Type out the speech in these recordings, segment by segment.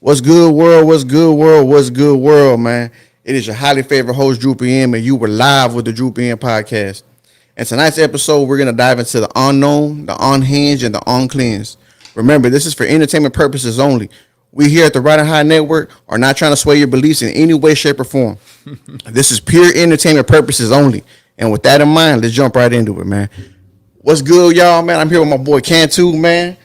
What's good, world? What's good, world? What's good, world, man? It is your highly favorite host, Droopy M, and you were live with the Droopy M podcast. And tonight's episode, we're going to dive into the unknown, the unhinged, and the uncleansed. Remember, this is for entertainment purposes only. We here at the Right and High Network are not trying to sway your beliefs in any way, shape, or form. This is pure entertainment purposes only. And with that in mind, let's jump right into it, man. What's good, y'all, man? I'm here with my boy Can2, man,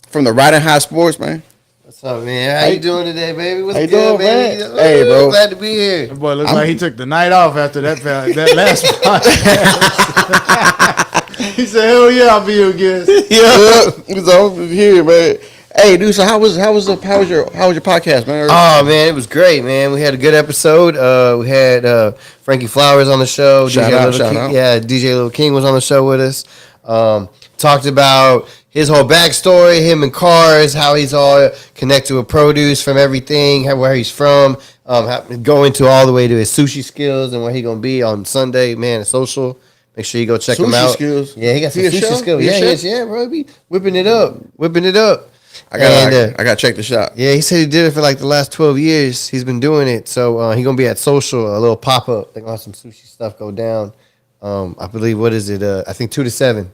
from the Right and High Sports, man. What's up, man? How you doing today, baby? What's How you good, doing, man? baby? Hey, bro. Glad to be here. That boy looks like he took the night off after that last podcast. He said, "Hell yeah, I'll be your guest." Yeah, he's over here, man. Hey, dude. So how was your podcast, man? Oh man, it was great, man. We had a good episode. We had Frankie Flowers on the show. Shout out. Yeah, DJ Little King was on the show with us. Talked about his whole backstory, him and cars, how he's all connected with produce from everything, where he's from, going to all the way to his sushi skills and where he gonna be on Sunday, man, at Social. Make sure you go check him out. Sushi skills? Yeah, he got some sushi skills. Yeah, bro. He be whipping it up. I gotta check the shop. Yeah, he said he did it for like the last 12 years. He's been doing it. So he gonna be at Social, a little pop-up. They're gonna have some sushi stuff go down. I believe, what is it? I think 2 to 7.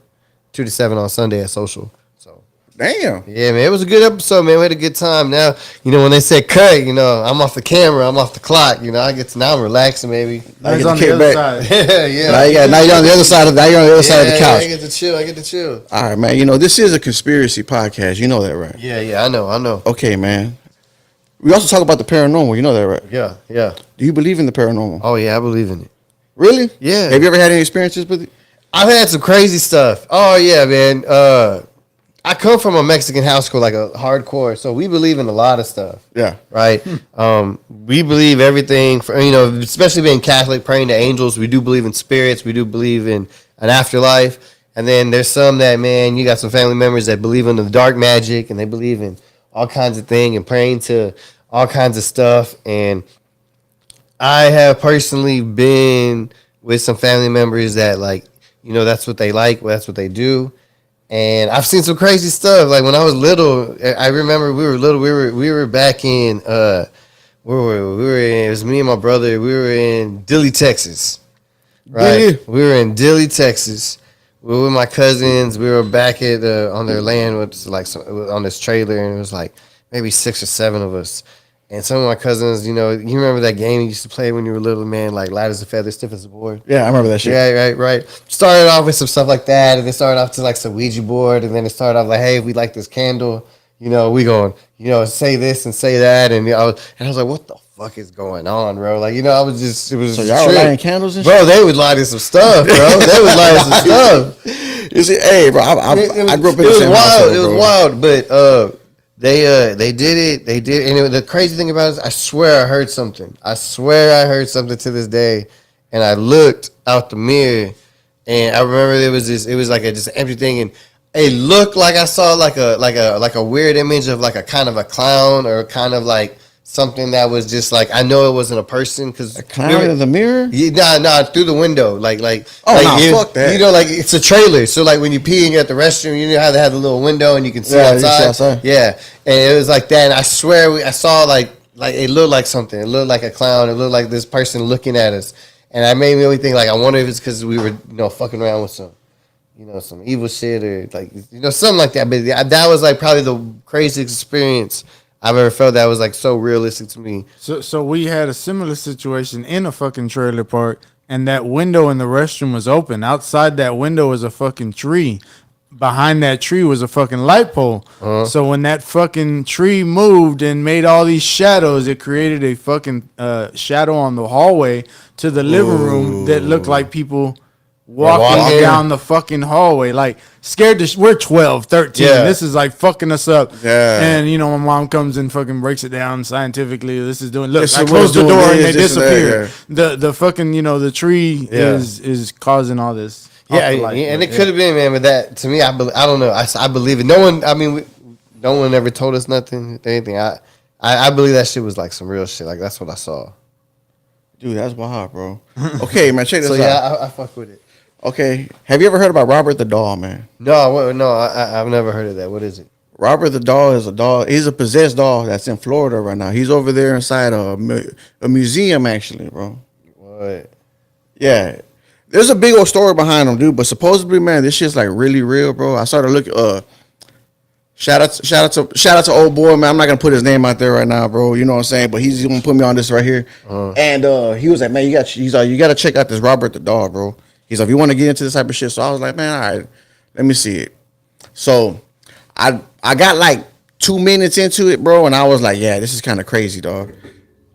2 to 7 on Sunday at Social. So Damn. yeah, man, it was a good episode, man. We had a good time. Now, when they said cut, I'm off the camera, I'm off the clock. Now I'm relaxing, maybe. Now he's on the other side. Yeah. Now you're on the other side of the couch. I get to chill. All right, man. This is a conspiracy podcast. You know that, right? Yeah, I know. Okay, man. We also talk about the paranormal. You know that, right? Yeah. Do you believe in the paranormal? Oh yeah, I believe in it. Really? Yeah. Have you ever had any experiences with it? I've had some crazy stuff. Oh yeah, man. I come from a Mexican household, like a hardcore, so we believe in a lot of stuff. Yeah. Right. We believe everything. Especially being Catholic, praying to angels. We do believe in spirits. We do believe in an afterlife. And then there's some that, man, you got some family members that believe in the dark magic, and they believe in all kinds of things and praying to all kinds of stuff. And I have personally been with some family members that, like, that's what they like. That's what they do. And I've seen some crazy stuff. Like when I was little, I remember we were little. We were back in. It was me and my brother. We were in Dilley, Texas. Right. We were in Dilley, Texas. We were with my cousins. We were back at on their land with on this trailer, and it was like maybe 6 or 7 of us. And some of my cousins, you remember that game you used to play when you were little, man, like light as a feather, stiff as a board? Yeah, I remember that shit. Yeah, right. Started off with some stuff like that, and then started off to like some Ouija board, and then it started off like, hey, if we like this candle, we going, say this and say that, and I was like, what the fuck is going on, bro? Like, I was just, it was. So y'all were lighting candles and shit? Bro, they was lighting some stuff, bro. They was lighting some stuff. You see, hey, bro, I grew up in the same household, It was wild, but They did it, and the crazy thing about it is, I swear I heard something. To this day, and I looked out the mirror, and I remember it was like just an empty thing, and it looked like I saw like a weird image of like a kind of a clown, or kind of like something that was just like, I know it wasn't a person, because a clown in the mirror. Nah, through the window, like fuck that. Like it's a trailer, so like when you're peeing at the restroom, you know how they have the little window and you can see outside. Yeah, and it was like that. And I swear I saw like it looked like something. It looked like a clown. It looked like this person looking at us, and I made me really think, like, I wonder if it's because we were fucking around with some evil shit, or like something like that. But that was like probably the craziest experience I've ever felt that was like so realistic to me. So we had a similar situation in a fucking trailer park, and that window in the restroom was open. Outside that window was a fucking tree. Behind that tree was a fucking light pole. So when that fucking tree moved and made all these shadows, it created a fucking shadow on the hallway to the living room that looked like people walking down the fucking hallway, like scared to. We're 12, 13. Yeah. This is like fucking us up. Yeah. And my mom comes and fucking breaks it down scientifically. This is doing. Look, I closed the door and they disappear. The fucking the tree is causing all this. Yeah, and it could have been, man. But that, to me, I don't know. I believe it. No one ever told us nothing, anything. I believe that shit was like some real shit. Like, that's what I saw. Dude, that's wild, bro. Okay, man, check this out. So yeah, I fuck with it. Okay, have you ever heard about Robert the Doll, man? No, I've never heard of that. What is it? Robert the doll is a doll. He's a possessed doll that's in Florida right now. He's over there inside a museum, actually, bro. What? Yeah. There's a big old story behind him, dude. But supposedly, man, this shit's like really real, bro. I started looking. Shout out to old boy, man. I'm not gonna put his name out there right now, bro. You know what I'm saying? But he's gonna put me on this right here. And he was like, man, you got to check out this Robert the doll, bro. He's like, if you want to get into this type of shit. So I was like, man, all right, let me see it. So I got like 2 minutes into it, bro, and I was like, yeah, this is kind of crazy, dog.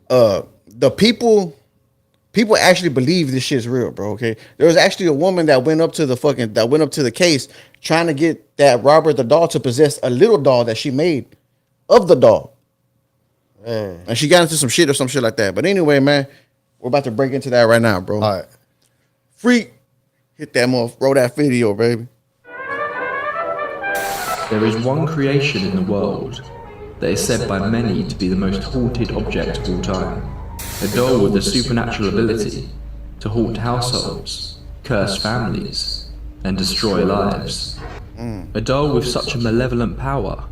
The people actually believe this shit's real, bro. Okay, there was actually a woman that went up to the case trying to get that Robert the doll to possess a little doll that she made of the doll, and she got into some shit or some shit like that. But anyway, man, we're about to break into that right now, bro. All right. Freak, hit that motherfucker, roll that video, baby. There is one creation in the world that is said by many to be the most haunted object of all time. A doll with the supernatural ability to haunt households, curse families, and destroy lives. A doll with such a malevolent power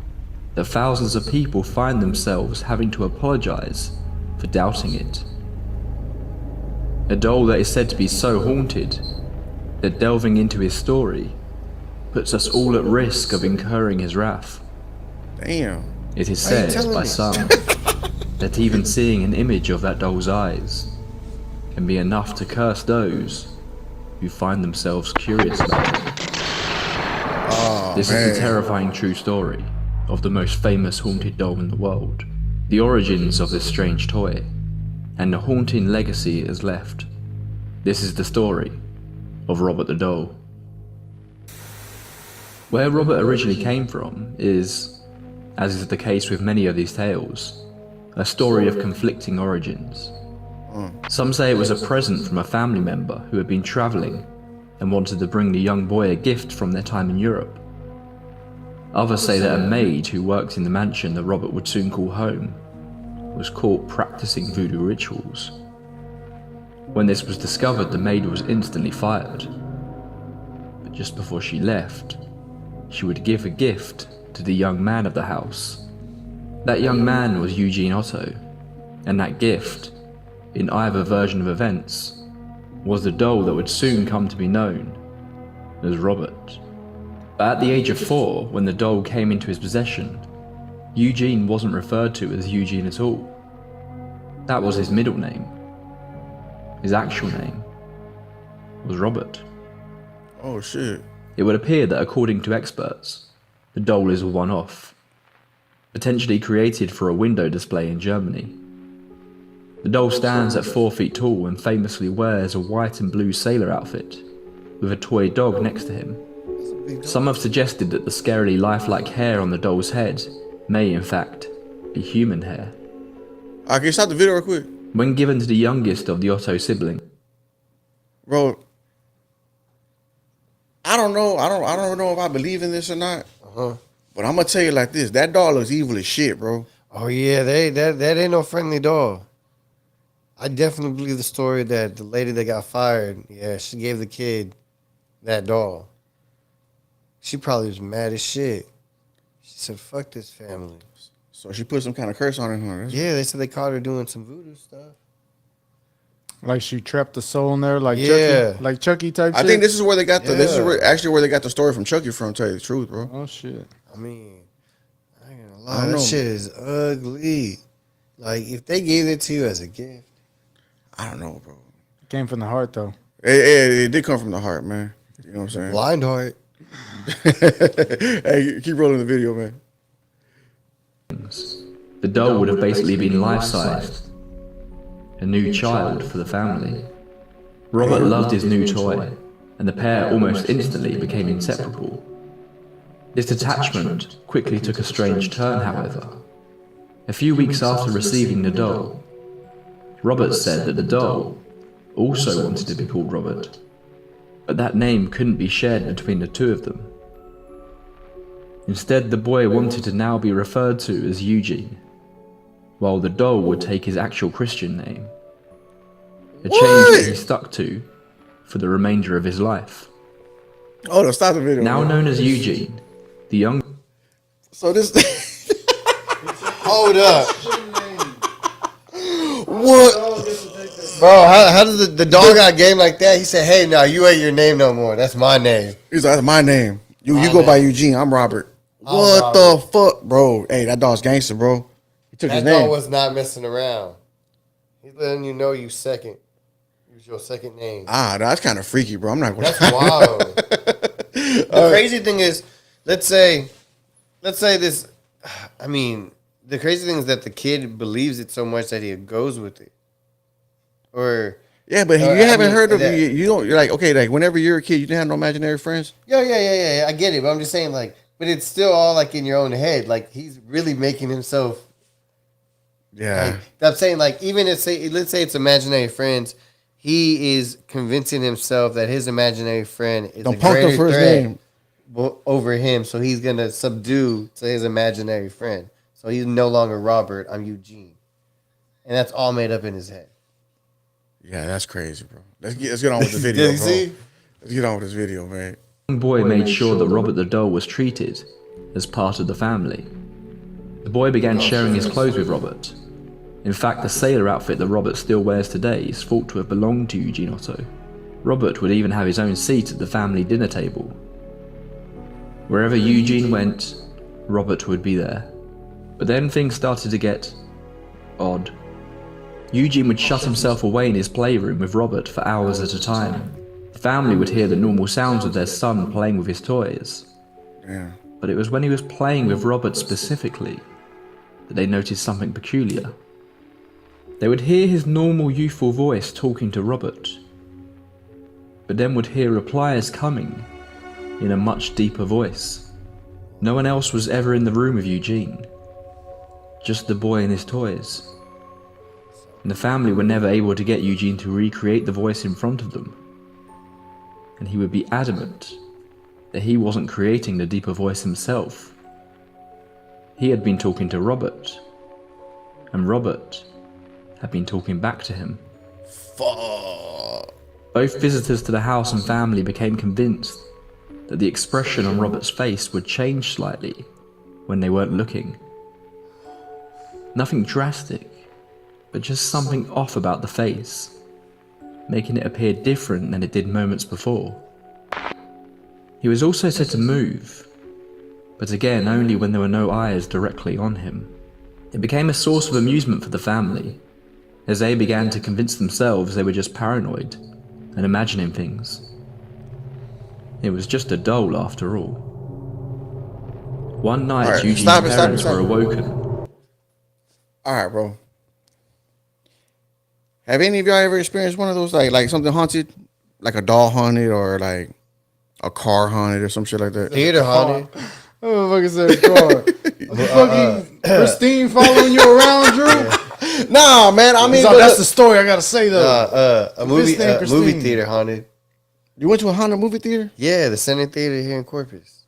that thousands of people find themselves having to apologize for doubting it. A doll that is said to be so haunted that delving into his story puts us all at risk of incurring his wrath. Damn. It is said by some that even seeing an image of that doll's eyes can be enough to curse those who find themselves curious about it. This is the terrifying true story of the most famous haunted doll in the world, the origins of this strange toy, and the haunting legacy it has left. This is the story of Robert the doll. Where Robert originally came from is, as is the case with many of these tales, a story of conflicting origins. Some say it was a present from a family member who had been travelling and wanted to bring the young boy a gift from their time in Europe. Others say that a maid who worked in the mansion that Robert would soon call home was caught practicing voodoo rituals. When this was discovered, the maid was instantly fired. But just before she left, she would give a gift to the young man of the house. That young man was Eugene Otto, and that gift, in either version of events, was the doll that would soon come to be known as Robert. But at the age of 4, when the doll came into his possession, Eugene wasn't referred to as Eugene at all. That was his middle name. His actual name was Robert. Oh shit. It would appear that according to experts, the doll is a one-off, potentially created for a window display in Germany. The doll stands at 4 feet tall and famously wears a white and blue sailor outfit, with a toy dog next to him. Some have suggested that the scarily lifelike hair on the doll's head may in fact be human hair. Alright, can you stop the video real quick? When given to the youngest of the Otto siblings, Bro, I don't know if I believe in this or not. But I'm gonna tell you like this: that doll looks evil as shit, bro. Oh yeah, that ain't no friendly doll. I definitely believe the story that the lady that got fired, yeah, she gave the kid that doll. She probably was mad as shit. She said, "Fuck this family." So she put some kind of curse on it, huh? Yeah, they said they caught her doing some voodoo stuff. Like she trapped the soul in there, like Yeah. Chucky, like Chucky type I shit. think this is where they got the. This is Yeah. where they got the story from Chucky from. To tell you the truth, bro. Oh shit. I mean, I ain't gonna I lie, don't that know. shit is ugly. Like, if they gave it to you as a gift. I don't know, bro. It came from the heart though. It did come from the heart, man. You know what I'm saying? Blind heart. Hey, keep rolling the video, man. the doll would have basically been life-sized, a new child for the family. Robert loved his new toy, and the pair almost instantly became inseparable. This attachment quickly took a strange turn, however. A few weeks after receiving the doll, Robert said that the doll also wanted to be called Robert, but that name couldn't be shared between the two of them. Instead, the boy wanted to now be referred to as Eugene, while the doll would take his actual Christian name, a change that he stuck to for the remainder of his life. Oh, no, stop the video. Now man. known as Eugene, the young So this. Hold up. What? Bro, how does the dog got game like that? He said, hey, no, you ain't your name no more. That's my name. He's like, that's my name. You My go by name. Eugene. I'm Robert. I'm What the Robert. fuck, bro? Hey, that dog's gangster, bro. He took That his dog name. was not messing around. He's letting you know you second. Use your second name. That's kind of freaky, bro. I'm not going That's wild. The crazy thing is, let's say this. I mean, the crazy thing is that the kid believes it so much that he goes with it. Or Yeah, but you I haven't mean, heard of that- you don't. You're like, okay, like whenever you're a kid, you didn't have no imaginary friends. yeah. I get it, but I'm just saying, like, but it's still all like in your own head. Like he's really making himself. Yeah, Like, I'm saying, like, even if let's say it's imaginary friends, he is convincing himself that his imaginary friend is don't a punk the greater first threat name. over him, so he's gonna subdue to his imaginary friend. So he's no longer Robert. I'm Eugene, and that's all made up in his head. Yeah, that's crazy, bro. Let's get on with the video, Did you bro. see? Let's get on with this video, man. The young boy made sure that Robert the doll was treated as part of the family. The boy began sharing his clothes with Robert. In fact, the sailor outfit that Robert still wears today is thought to have belonged to Eugene Otto. Robert would even have his own seat at the family dinner table. Wherever Eugene went, Robert would be there. But then things started to get odd. Eugene would shut himself away in his playroom with Robert for hours at a time. The family would hear the normal sounds of their son playing with his toys. Yeah. But it was when he was playing with Robert specifically that they noticed something peculiar. They would hear his normal youthful voice talking to Robert, but then would hear replies coming in a much deeper voice. No one else was ever in the room with Eugene, just the boy and his toys. And the family were never able to get Eugene to recreate the voice in front of them. And he would be adamant that he wasn't creating the deeper voice himself. He had been talking to Robert, and Robert had been talking back to him. Fuck. Both visitors to the house and family became convinced that the expression on Robert's face would change slightly when they weren't looking. Nothing drastic, but just something off about the face, making it appear different than it did moments before. He was also said to move, but again only when there were no eyes directly on him. It became a source of amusement for the family, as they began to convince themselves they were just paranoid and imagining things. It was just a doll after all. One night, Alright, Eugene's stop it. parents were awoken. All right, bro. Have any of y'all ever experienced one of those, like something haunted, like a doll haunted or like a car haunted or some shit like that? Theater haunted. Oh, fucking said the car. Fucking Christine following you around, Drew. Nah, man. I mean, So but, that's the story I gotta say though. A movie thing, movie Christine. theater haunted. you went to a haunted movie theater? Yeah, the Center Theater here in Corpus.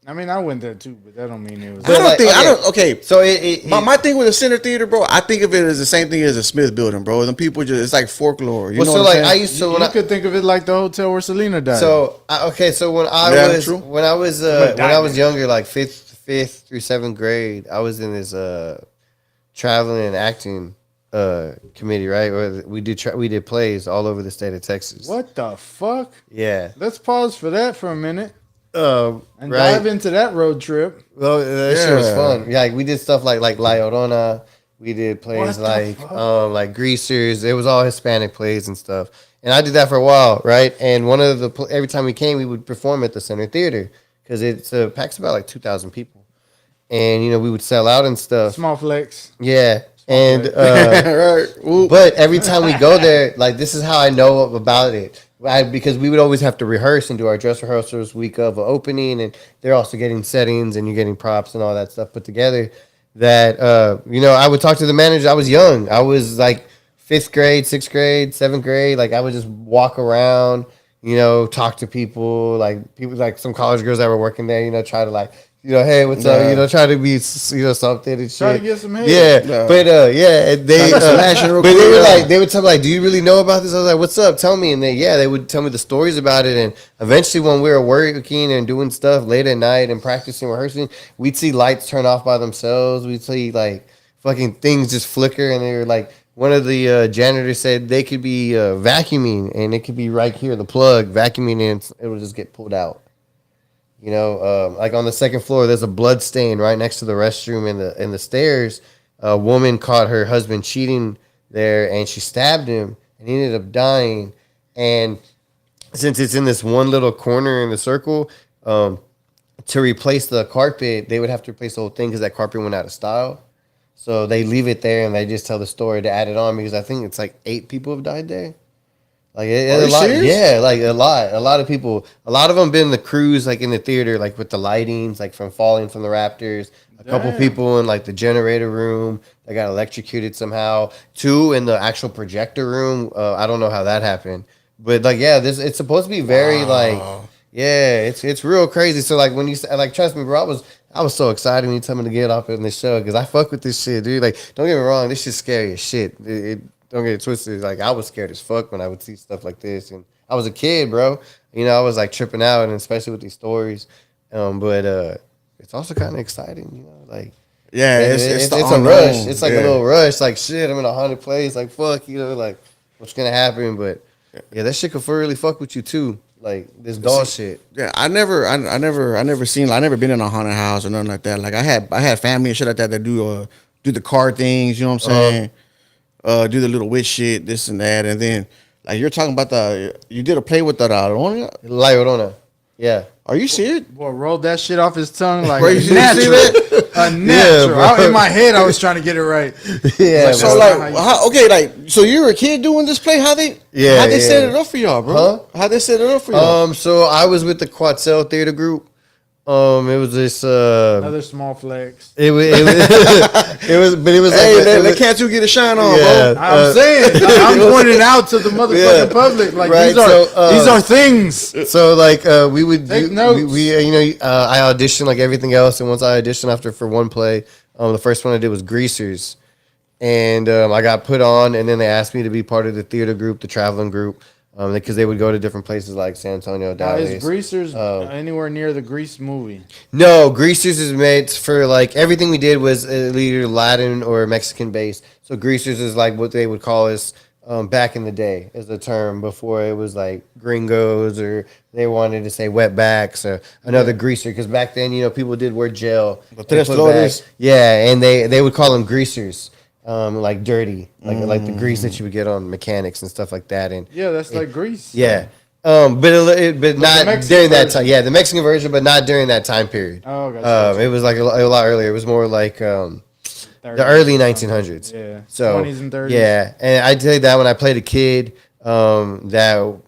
I mean, I went there too, but that don't mean it was. But I don't. Okay. So My thing with the Center Theater, bro, I think of it as the same thing as a Smith Building, bro. Them people it's like folklore. You well, know so what like I'm I saying? used to You when I could think of it like the hotel where Selena died. so so when I Yeah, was true. when I was younger, like fifth through seventh grade, I was in this traveling and acting committee, right? Where we did plays all over the state of Texas. what the fuck? Yeah. Let's pause for that for a minute and Right. dive into that road trip. Well, that shit was Yeah. fun. Yeah, like we did stuff like La Llorona. We did plays What the fuck? like Greasers. It was all Hispanic plays and stuff. And I did that for a while, right? And one of the every time we came, we would perform at the Center Theater because it packs about like 2,000 people, and we would sell out and stuff. Small flex. Yeah, and right. Ooh. but every time we go there, like this is how I know about it. Because we would always have to rehearse and do our dress rehearsals week of an opening, and they're also getting settings and you're getting props and all that stuff put together. That I would talk to the manager. I was young. I was like 5th grade, 6th grade, 7th grade. Like I would just walk around, talk to people, like some college girls that were working there. Try to like hey, what's up? Try to be, something and shit. Try to get some head. Yeah, but they would tell me like, do you really know about this? I was like, what's up? Tell me. And they would tell me the stories about it. And eventually, when we were working and doing stuff late at night and practicing, rehearsing, we'd see lights turn off by themselves. We'd see like fucking things just flicker, and they were like, one of the janitors said they could be vacuuming, and it could be right here, the plug vacuuming, and it would just get pulled out. Like on the second floor, there's a blood stain right next to the restroom in the stairs. A woman caught her husband cheating there, and she stabbed him, and he ended up dying. And since it's in this one little corner in the circle, to replace the carpet, they would have to replace the whole thing because that carpet went out of style. So they leave it there, and they just tell the story to add it on because I think it's like 8 people have died there. Like a lot, serious? Yeah, like a lot of people. A lot of them been in the crews, like in the theater, like with the lightings, like from falling from the rafters. A couple people in like the generator room that got electrocuted somehow. 2 in the actual projector room. I don't know how that happened, but like it's supposed to be very it's real crazy. So like when you like, trust me, bro, I was so excited when you told me to get off in the show because I fuck with this shit, dude. Like, don't get me wrong, this shit's scary as shit. Don't get it twisted. Like, I was scared as fuck when I would see stuff like this. And I was a kid, bro. I was like tripping out, and especially with these stories. But it's also kind of exciting, like. Yeah, it's a rush. It's like a little rush. Like, shit, I'm in a haunted place. Like, fuck, like, what's going to happen? But, that shit could really fuck with you, too. Like, this doll shit. Yeah, I never been in a haunted house or nothing like that. Like, I had family and shit like that do the car things, you know what I'm saying? Do the little witch shit, this and that, and then like you're talking about you did a play with the La Llorona. Yeah. Are you serious? Boy, rolled that shit off his tongue like a natural. A natural. In my head, I was trying to get it right. Yeah. So so you were a kid doing this play? How they set it up for y'all, bro? Huh? How they set it up for y'all? So I was with the Quetzal Theater Group. It was this another small flex. It was hey, let Can2 get a shine on, bro. I'm saying, I'm pointing out to the motherfucking public, like right, these are things. So like we would take notes. I auditioned like everything else, and once I auditioned for one play, the first one I did was Greasers, and I got put on, and then they asked me to be part of the theater group, the traveling group. Because they would go to different places like San Antonio, Dallas. Is Greasers anywhere near the Grease movie? No, Greasers is made for like everything we did was either Latin or Mexican based. So Greasers is like what they would call us back in the day as a term before it was like gringos or they wanted to say wetbacks or another greaser because back then people did wear gel. Yeah, and they would call them greasers. Like dirty, like the grease that you would get on mechanics and stuff like that, and that's like grease. Yeah, but not during that time. Yeah, the Mexican version, but not during that time period. Oh, gotcha. It was like a lot earlier. It was more like the early 1900s. Yeah, so 20s and 30s. Yeah, and I did that when I played a kid that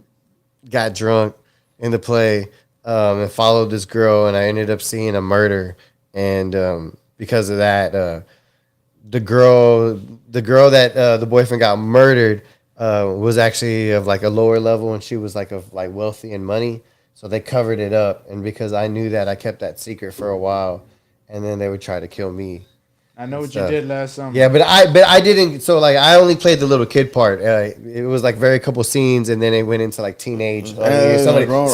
got drunk in the play and followed this girl, and I ended up seeing a murder, and because of that. The girl that the boyfriend got murdered was actually of like a lower level, and she was like of like wealthy and money, so they covered it up. And because I knew that, I kept that secret for a while, and then they would try to kill me. I know what you did last summer. Yeah, but I didn't. So like I only played the little kid part. It was like very couple scenes, and then it went into like teenage. Somebody else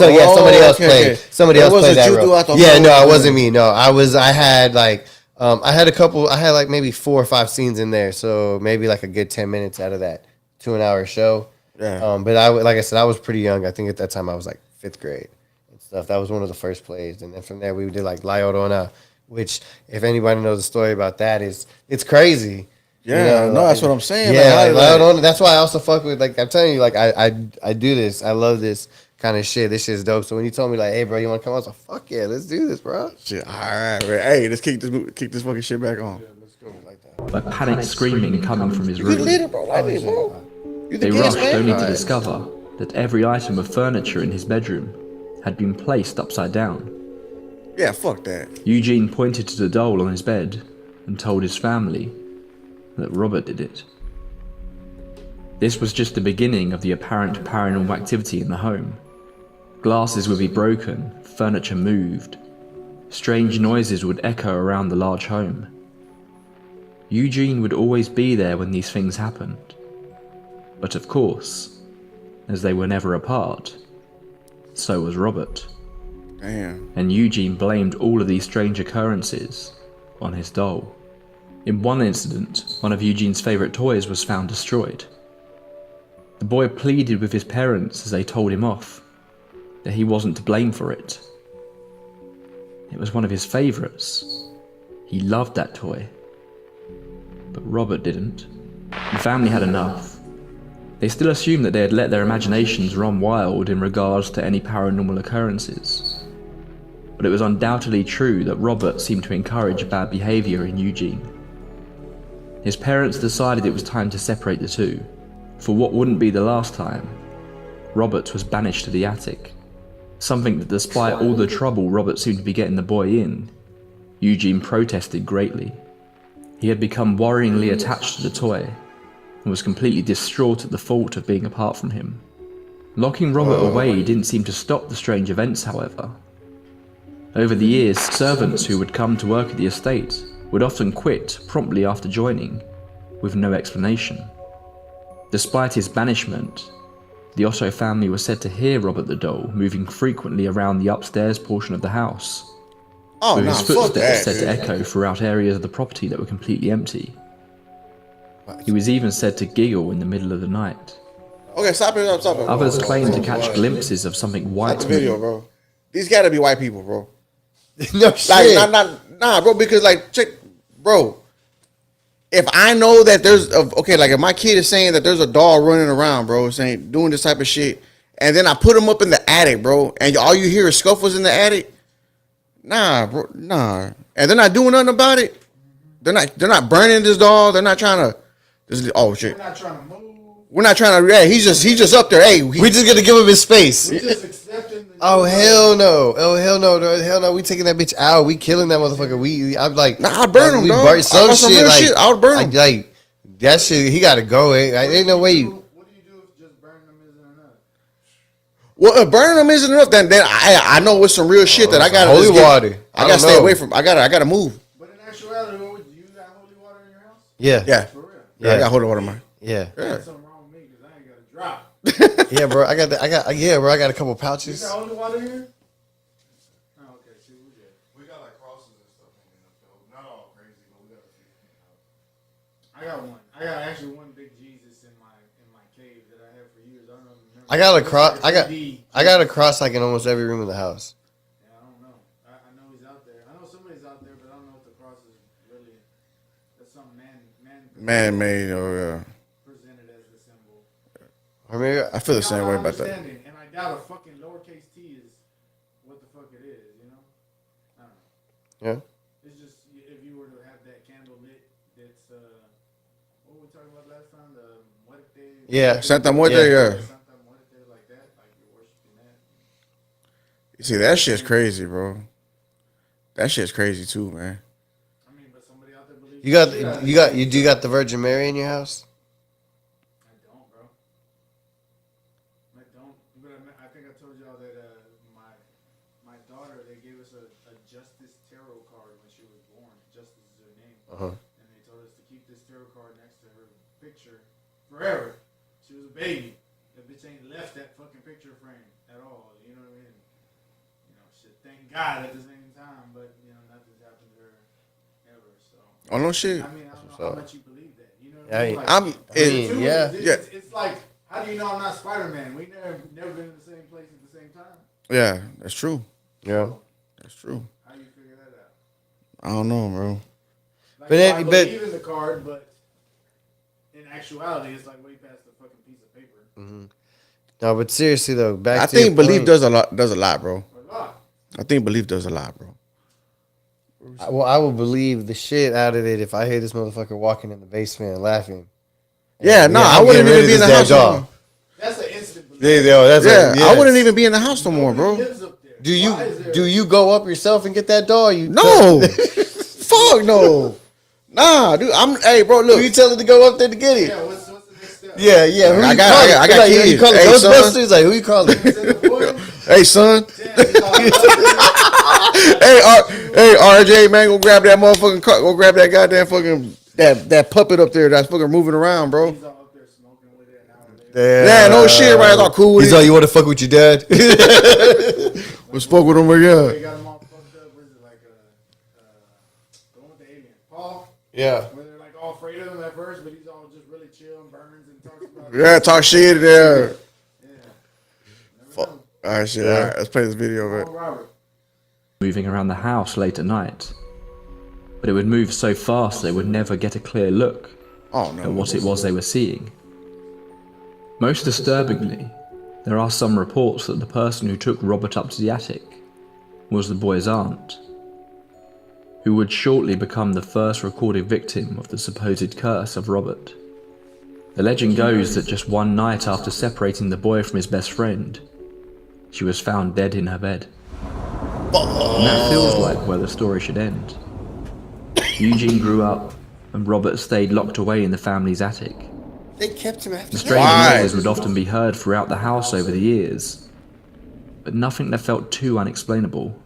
played. Somebody else played that role. Yeah, no, it wasn't me. No, I had like. I had like maybe 4 or 5 scenes in there, so maybe like a good 10 minutes out of that 2-hour show. Yeah. But like I said, I was pretty young. I think at that time I was like 5th grade and stuff. That was one of the first plays, and then from there we did like La Llorona, which if anybody knows the story about that it's crazy. Yeah, that's what I'm saying. Yeah, La Llorona. That's why I also fuck with like I'm telling you, like I do this. I love this kind of shit. This shit's dope. So when you told me like, hey bro, you want to come on? I was like, fuck yeah, let's do this, bro. Shit, all right, man. Hey, let's kick this fucking shit back on. Yeah, let's go like that. By panicked screaming coming from his room, they rushed only to discover that every item of furniture in his bedroom had been placed upside down. Yeah, fuck that. Eugene pointed to the doll on his bed and told his family that Robert did it. This was just the beginning of the apparent paranormal activity in the home. Glasses would be broken, furniture moved, Strange noises would echo around the large home. Eugene would always be there when these things happened. But of course, as they were never apart, so was Robert. Damn. And Eugene blamed all of these strange occurrences on his doll. In one incident, one of Eugene's favourite toys was found destroyed. The boy pleaded with his parents as they told him off, that he wasn't to blame for it. It was one of his favourites. He loved that toy. But Robert didn't. The family had enough. They still assumed that they had let their imaginations run wild in regards to any paranormal occurrences. But it was undoubtedly true that Robert seemed to encourage bad behaviour in Eugene. His parents decided it was time to separate the two. For what wouldn't be the last time, Robert was banished to the attic. Something that, despite all the trouble Robert seemed to be getting the boy in, Eugene protested greatly. He had become worryingly attached to the toy, and was completely distraught at the thought of being apart from him. Locking Robert away didn't seem to stop the strange events, however. Over the years, servants who would come to work at the estate would often quit promptly after joining, with no explanation. Despite his banishment, the Otto family was said to hear Robert the doll moving frequently around the upstairs portion of the house, Oh, with nah, his fuck footsteps that. said to echo throughout areas of the property that were completely empty. He was even said to giggle in the middle of the night. Okay, stop it. Others claimed to catch glimpses of something Stop white the video, moving. bro. These gotta be white people, bro. No Like, shit. nah, bro. Because like, check, bro. If I know that there's okay, like if my kid is saying that there's a doll running around, bro, saying doing this type of shit, and then I put him up in the attic, bro, and all you hear is scuffles in the attic. Nah, bro, nah, and they're not doing nothing about it. They're not burning this doll. They're not trying to. Oh shit. We're not trying to move. We're not trying to. Yeah, he's just up there. Hey, We just gonna give him his space. We're just accepting the Oh hell no! Oh hell no! Hell no! We taking that bitch out. We killing that motherfucker. I'm like, Nah, I'll burn him, we dog. burn some I some shit. real Like, shit, I would burn him. Like that shit. He gotta go. Ain't no way. What do you do if just burning them isn't enough? well, if burning them isn't enough, then I know it's some real shit that I gotta holy just get- water. I I gotta don't stay know. away from. I gotta move. But in actuality, what would you got holy water in your house? Yeah. Yeah, For real. yeah. I got hold of water, man. Yeah. That's something wrong with me because I ain't got a drop. Yeah, bro. I got a couple You pouches. got holy water here? Oh, okay. See, we good. We got like crosses and stuff hanging up though. Not all crazy, but we got a few. I got one. I got actually one big Jesus in my cave that I had for years. I don't remember. I got a It's cross. like a 3D. I got a cross like in almost every room of the house. Yeah, I don't know. I know he's out there. I know somebody's out there, but I don't know if the cross is really. That's some man Man-made. Oh presented as the symbol. I mean, yeah. I feel the same way about that. Understanding, and I doubt a fucking lowercase t is what the fuck it is. You know. I don't know. yeah. It's just if you were to have that candle lit, that's what were we talking about last time? The muerte. Yeah. Santa Muerte. Yeah. Yeah. Santa muerte, like that, like you're worshiping that. You see, that shit's crazy, bro. That shit's crazy too, man. I mean, but somebody out there believes. You do got the Virgin Mary in your house? I don't, bro. I don't. But I think I told y'all that my daughter, they gave us a Justice tarot card when she was born. Justice is her name. And they told us to keep this tarot card next to her picture forever. She was a baby. That bitch ain't left that fucking picture frame at all. You know what I mean? You know, shit. Thank God at the same time, but you know, nothing's happened to her ever. So Oh no shit. I mean, I don't know how much you believe that. You know what Yeah, I mean? Like, I'm. mean, yeah. It's like, how do you know I'm not Spider-Man? We never been in the same place at the same time. Yeah, that's true. Yeah. That's true. How do you figure that out? I don't know, bro. Like, But so I but- believe in the card, but in actuality, it's like way past the fucking piece of paper. No, but seriously though, back I to your think belief point. does a lot. Does a lot, bro. A lot. I think belief does a lot, bro. Well, I will believe the shit out of it if I hear this motherfucker walking in the basement and laughing. Yeah, no, I I'm wouldn't getting even rid be in of the this house. dead No dog. more. That's an instant belief. That's Yeah, I wouldn't even be in the house no more, Nobody bro. lives up there. Do you Why is there- do you go up yourself and get that dog? You No, fuck no. Nah, dude. Hey, bro. Who you Look, tell her to go up there to get it? Yeah, what's the next step? Yeah, yeah. Who I you got- calling? I got Like, you kids. calling Hey, son. Ghostbusters? Like, who you calling? Send the boy? hey, son. Damn, you call it- Hey, Hey, RJ, man, go grab that motherfucking car. Go grab that goddamn fucking that puppet up there that's fucking moving around, bro. He's all up there smoking with it nowadays. Yeah, no shit, right? It's all cool with He's it. all, you want to fuck with your dad? We spoke with him, but yeah. They got him all fucked up. What is it like the one with the alien? Paul? Yeah. Where they're like all afraid of him at first, but he's all just really chill and burns and talks about Yeah, talk shit there. Yeah. Fuck. All right, shit. All right, let's play this video of it. Robert. moving around the house late at night. But it would move so fast they would never get a clear look Oh no. at what it was they were seeing. Most disturbingly, there are some reports that the person who took Robert up to the attic was the boy's aunt, who would shortly become the first recorded victim of the supposed curse of Robert. The legend goes that just one night after separating the boy from his best friend, she was found dead in her bed. And that feels like where the story should end. Eugene grew up, and Robert stayed locked away in the family's attic. They kept him after The strange Why? noises would often be heard throughout the house over the years, but nothing that felt too unexplainable.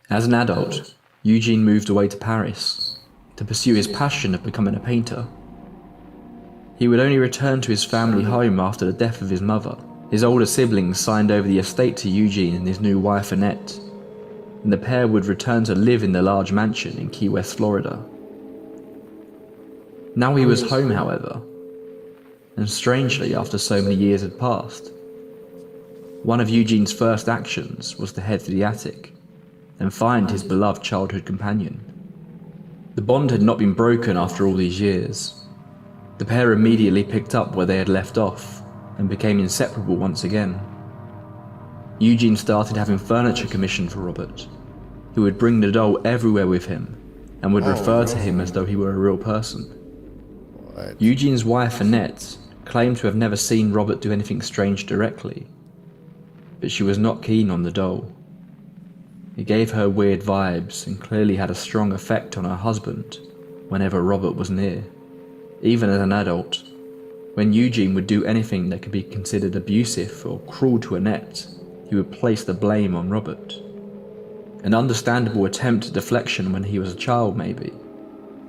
As an adult, Eugene moved away to Paris to pursue his passion of becoming a painter. He would only return to his family home after the death of his mother. His older siblings signed over the estate to Eugene and his new wife Annette, and the pair would return to live in their large mansion in Key West, Florida. Now he was home, however, and strangely, after so many years had passed, one of Eugene's first actions was to head to the attic and find his beloved childhood companion. The bond had not been broken after all these years. The pair immediately picked up where they had left off and became inseparable once again. Eugene started having furniture commissioned for Robert, who would bring the doll everywhere with him and would refer to him as though he were a real person. Eugene's wife Annette claimed to have never seen Robert do anything strange directly, but she was not keen on the doll. It gave her weird vibes and clearly had a strong effect on her husband whenever Robert was near. Even as an adult, when Eugene would do anything that could be considered abusive or cruel to Annette, he would place the blame on Robert. An understandable attempt at deflection when he was a child maybe,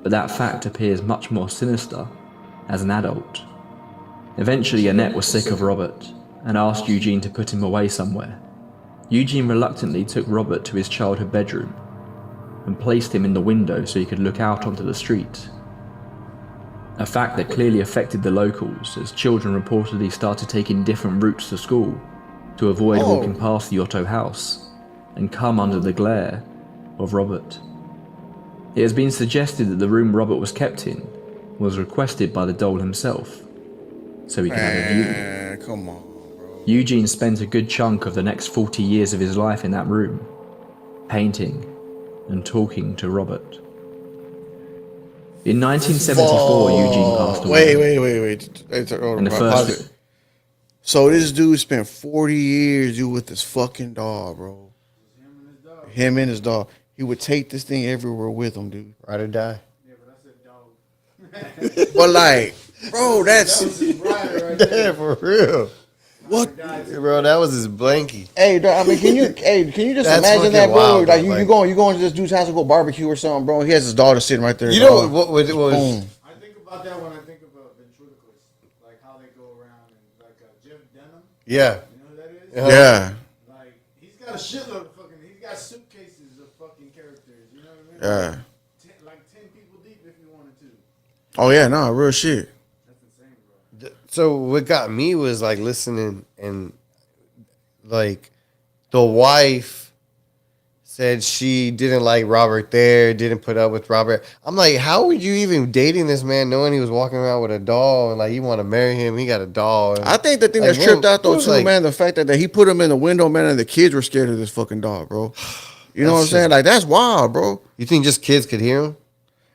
but that fact appears much more sinister as an adult. Eventually Annette was sick of Robert and asked Eugene to put him away somewhere. Eugene reluctantly took Robert to his childhood bedroom and placed him in the window so he could look out onto the street. A fact that clearly affected the locals, as children reportedly started taking different routes to school to avoid walking past the Otto house and come under the glare of Robert. It has been suggested that the room Robert was kept in was requested by the doll himself, so he could have a view. Man, come on. Eugene spent a good chunk of the next 40 years of his life in that room, painting and talking to Robert. In 1974, Eugene passed away. Wait. And the first... So this dude spent 40 years with this fucking dog, bro. Him and his dog. He would take this thing everywhere with him, dude. Ride or die. Yeah, but I said dog. But like, bro, that's Yeah, for real. what. Bro, that was his blankie. Hey, dog, I mean, can you just That's imagine fucking that, bro? wild, Like bro, you going to this dude's house to go barbecue or something, bro. He has his daughter sitting right there. You know dog. what was... Boom. I think about that when I think about ventriloquists, like how they go around and like Jeff Denham. Yeah. You know who that is? Yeah. Like he's got a shitload of fucking. He's got suitcases of fucking characters. You know what I mean? Yeah. Like 10 people deep if you wanted to. Oh yeah, no, real shit. That's insane, bro. So what got me was like listening and like the wife said she didn't like Robert there, didn't put up with Robert. I'm like, how were you even dating this man knowing he was walking around with a doll and like you want to marry him? He got a doll. I think the thing Like, that's tripped out though what too, was, like- man, the fact that he put him in the window, man, and the kids were scared of this fucking dog, bro. You know what I'm That's saying? just- Like that's wild, bro. You think just kids could hear him?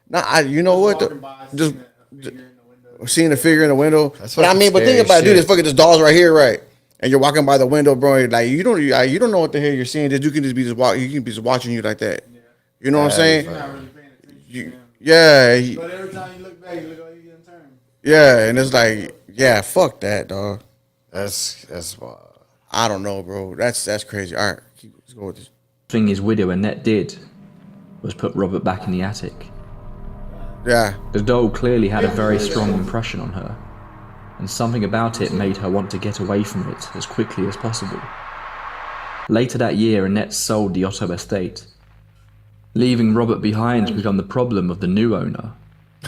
Nah, you know what? Walking by, Just seeing a figure in the window. seeing the figure in the window. That's But I fucking mean, but think scary about it, dude. shit. This fucking this doll's right here, right? And you're walking by the window, bro. Like you don't know what the hell you're seeing. This dude can just be he can be just watching you like that. You know what I'm saying? You're not really paying attention to him. Yeah, But every time you look back, you look like you didn't turn. yeah, and it's like, yeah, fuck that, dog. That's wild. I don't know, bro. That's crazy. All right, Let's go with this. thing his widow Annette did was put Robert back in the attic. Yeah. The doll clearly had a very strong impression on her, and something about it made her want to get away from it as quickly as possible. Later that year, Annette sold the Otto estate, leaving Robert behind to become the problem of the new owner,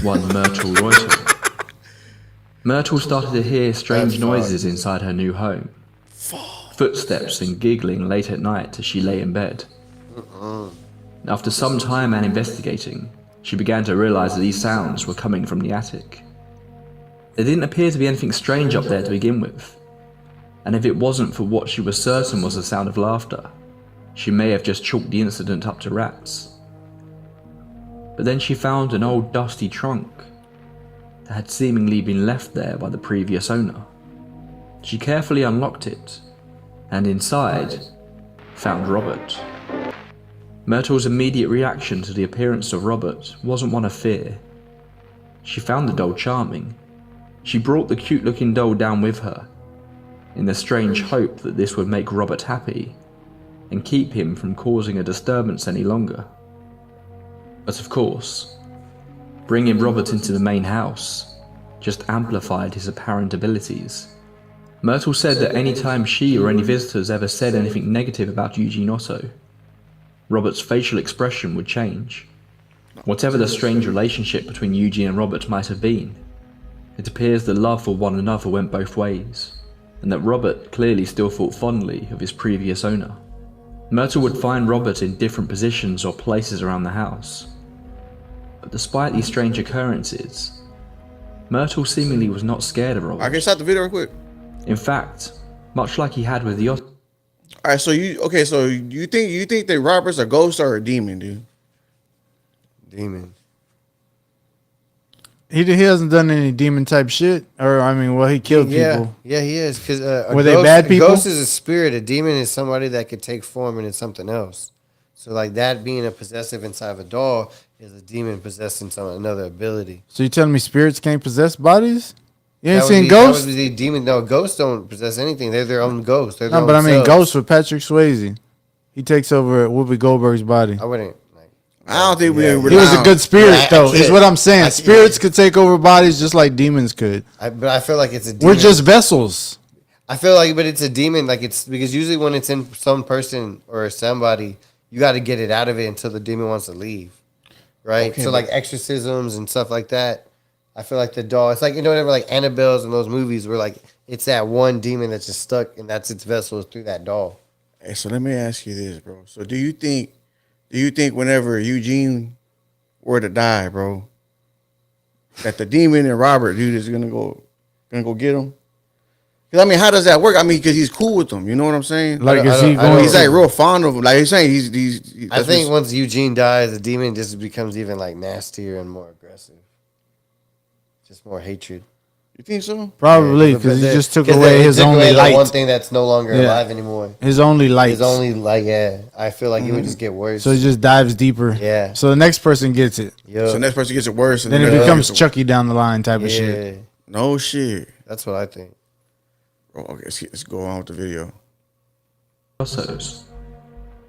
one Myrtle Reuter. Myrtle started to hear strange noises inside her new home, footsteps and giggling late at night as she lay in bed. After some time and investigating, she began to realize that these sounds were coming from the attic. There didn't appear to be anything strange up there to begin with, and if it wasn't for what she was certain was the sound of laughter, she may have just chalked the incident up to rats. But then she found an old dusty trunk that had seemingly been left there by the previous owner. She carefully unlocked it, and inside found Robert. Myrtle's immediate reaction to the appearance of Robert wasn't one of fear. She found the doll charming. She brought the cute-looking doll down with her, in the strange hope that this would make Robert happy and keep him from causing a disturbance any longer. But of course, bringing Robert into the main house just amplified his apparent abilities. Myrtle said that any time she or any visitors ever said anything negative about Eugene Otto, Robert's facial expression would change. Whatever the strange relationship between Eugene and Robert might have been, it appears the love for one another went both ways, and that Robert clearly still thought fondly of his previous owner. Myrtle would find Robert in different positions or places around the house. But despite these strange occurrences, Myrtle seemingly was not scared of Robert. I can stop the video real quick. In fact, much like he had with the Otto. All right, so you think that Robert's a ghost or a demon, dude? Demon. He hasn't done any demon type shit, or I mean, well, he killed people. Yeah, he is. Because Were they bad people? A ghost is a spirit. A demon is somebody that could take form into something else. So like that being a possessive inside of a doll is a demon possessing another ability. So you telling me spirits can't possess bodies? You ain't That seen would ghosts? be the demon. No, ghosts don't possess anything. They're their own ghosts. They're their No, own but I mean, selves. ghosts with Patrick Swayze. He takes over Whoopi Goldberg's body. I wouldn't. I don't think we. Yeah. He was a good spirit, Yeah, though. Is what I'm saying. I- Spirits could take over bodies just like demons could. But I feel like it's a demon. We're just vessels. I feel like, but it's a demon. Like it's because usually when it's in some person or somebody, you got to get it out of it until the demon wants to leave, right? Okay, so like exorcisms and stuff like that. I feel like the doll. It's like whatever, like Annabelle's and those movies where like it's that one demon that's just stuck and that's its vessel is through that doll. Hey, so let me ask you this, bro. So do you think whenever Eugene were to die, bro, that the demon and Robert dude is gonna go get him? Because I mean, how does that work? I mean, because he's cool with them. You know what I'm saying? Like, is I he don't- going? He's like real fond of him. Like he's saying, he's I think once Eugene dies, the demon just becomes even like nastier and more aggressive, just more hatred. You think so? Probably because he just took 'cause away they his took only away the one light. thing that's no longer Yeah. alive anymore. His only light. His only like I feel like it would just get worse. So he just dives deeper. Yeah. So the next person gets it. Yo, So next person gets it worse, and Then the it other becomes gets it- Chucky down the line type of shit. yeah, No shit. that's what I think. Oh, okay, let's go on with the video. Ottos,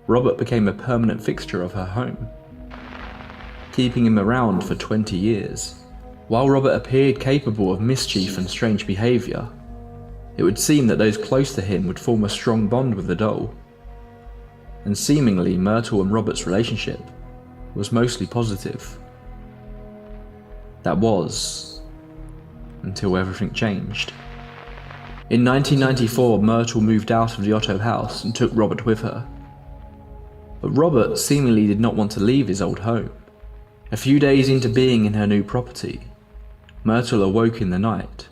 Robert became a permanent fixture of her home, keeping him around for 20 years. While Robert appeared capable of mischief and strange behaviour, it would seem that those close to him would form a strong bond with the doll, and seemingly Myrtle and Robert's relationship was mostly positive. That was, until everything changed. In 1994, Myrtle moved out of the Otto house and took Robert with her. But Robert seemingly did not want to leave his old home. A few days into being in her new property, Myrtle awoke in the night.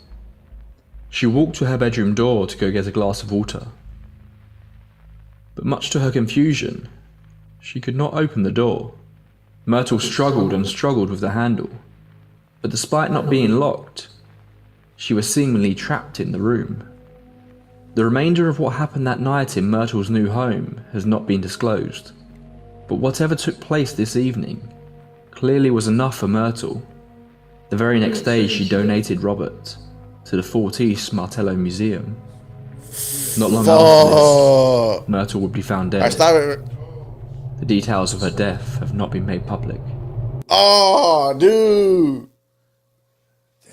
She walked to her bedroom door to go get a glass of water. But much to her confusion, she could not open the door. Myrtle struggled and struggled with the handle, but despite not being locked, she was seemingly trapped in the room. The remainder of what happened that night in Myrtle's new home has not been disclosed, but whatever took place this evening clearly was enough for Myrtle. The very next day she donated Robert to the Fort East Martello Museum. Not long after Fuck. this, Myrtle would be found I dead. stop it. The details of her death have not been made public. Oh, dude.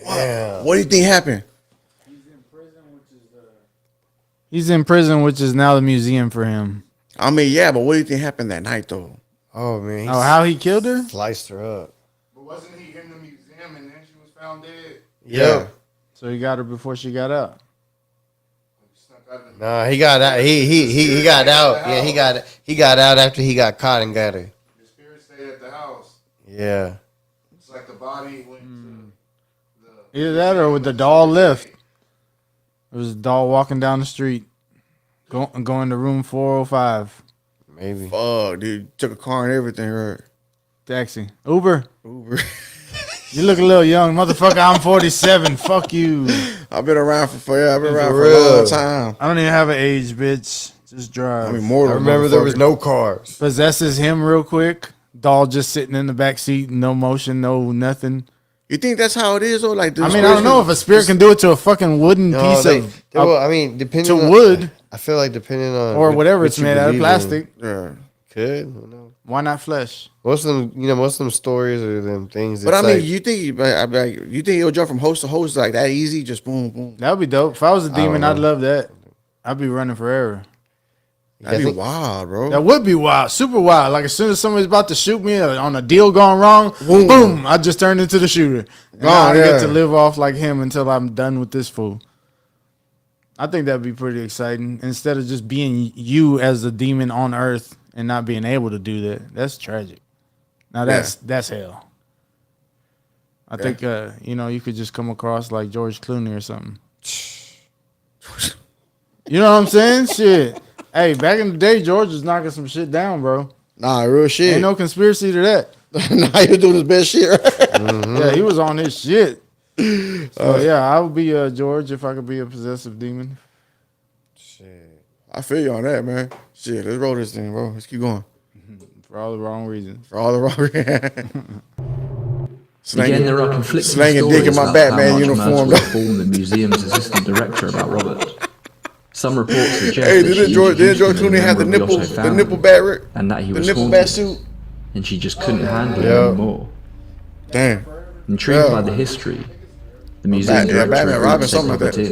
Damn. What do you think happened? He's in prison, which is now the museum for him. I mean, yeah, but what do you think happened that night, though? Oh man. Oh, how he killed her? sliced her up. But wasn't he in the museum and then she was found dead? Yeah. So he got her before she got out. Snuck out the- Nah, he got out. He got out. Yeah, he got out after he got caught and got her. The spirit stayed at the house. Yeah. It's like the body went to the. Either that or with the doll left. There was a doll walking down the street, going to room 405. Maybe. Fuck, dude. Took a car and everything, right? Taxi. Uber. Uber. You look a little young. Motherfucker, I'm 47. Fuck you. I've been around forever. I've been around for a real. long time. I don't even have an age, bitch. Just drive. I mean, more I than remember there was no cars. Possesses him real quick. Doll just sitting in the back seat, no motion, no nothing. You think that's how it is, or like? I mean, I don't know if a spirit can do it to a fucking wooden piece of well, I mean, depending to on wood I feel like depending on or whatever what it's you made out of believe in, plastic. Yeah. could. Who knows? Why not flesh? Most of them stories or them things. But I it's mean, like- you think you think it'll jump from host to host like that easy? Just boom, boom. That would be dope. If I was a demon, know. I'd love that. I'd be running forever. That'd I be think- wild, bro. That would be wild, super wild. Like as soon as somebody's about to shoot me on a deal gone wrong, boom, I just turned into the shooter. And now I get to live off like him until I'm done with this fool. I think that'd be pretty exciting. Instead of just being you as a demon on Earth and not being able to do that, that's tragic. Now that's hell. I think you could just come across like George Clooney or something. You know what I'm saying? Shit. Hey, back in the day, George was knocking some shit down, bro. Nah, real shit. Ain't no conspiracy to that. Nah, you're doing his best shit, right? Yeah, he was on his shit. So yeah, I would be George if I could be a possessive demon. I feel you on that, man. Shit, let's roll this thing, bro. Let's keep going. For all the wrong reasons. For all the wrong Again, there are conflicting slanging stories dick in my about Batman how much uniform. Myrtle informed the museum's assistant director about Robert. Some reports suggest Hey, that didn't she George introduced him Clooney as a have the member of nipple, Otto the family, nipple bat, and that he the was nipple haunted, bat suit? and she just couldn't handle Yeah. it anymore. Damn. Intrigued Yeah. by the history, the museum director Batman agreed Robin, to take something like Robert that.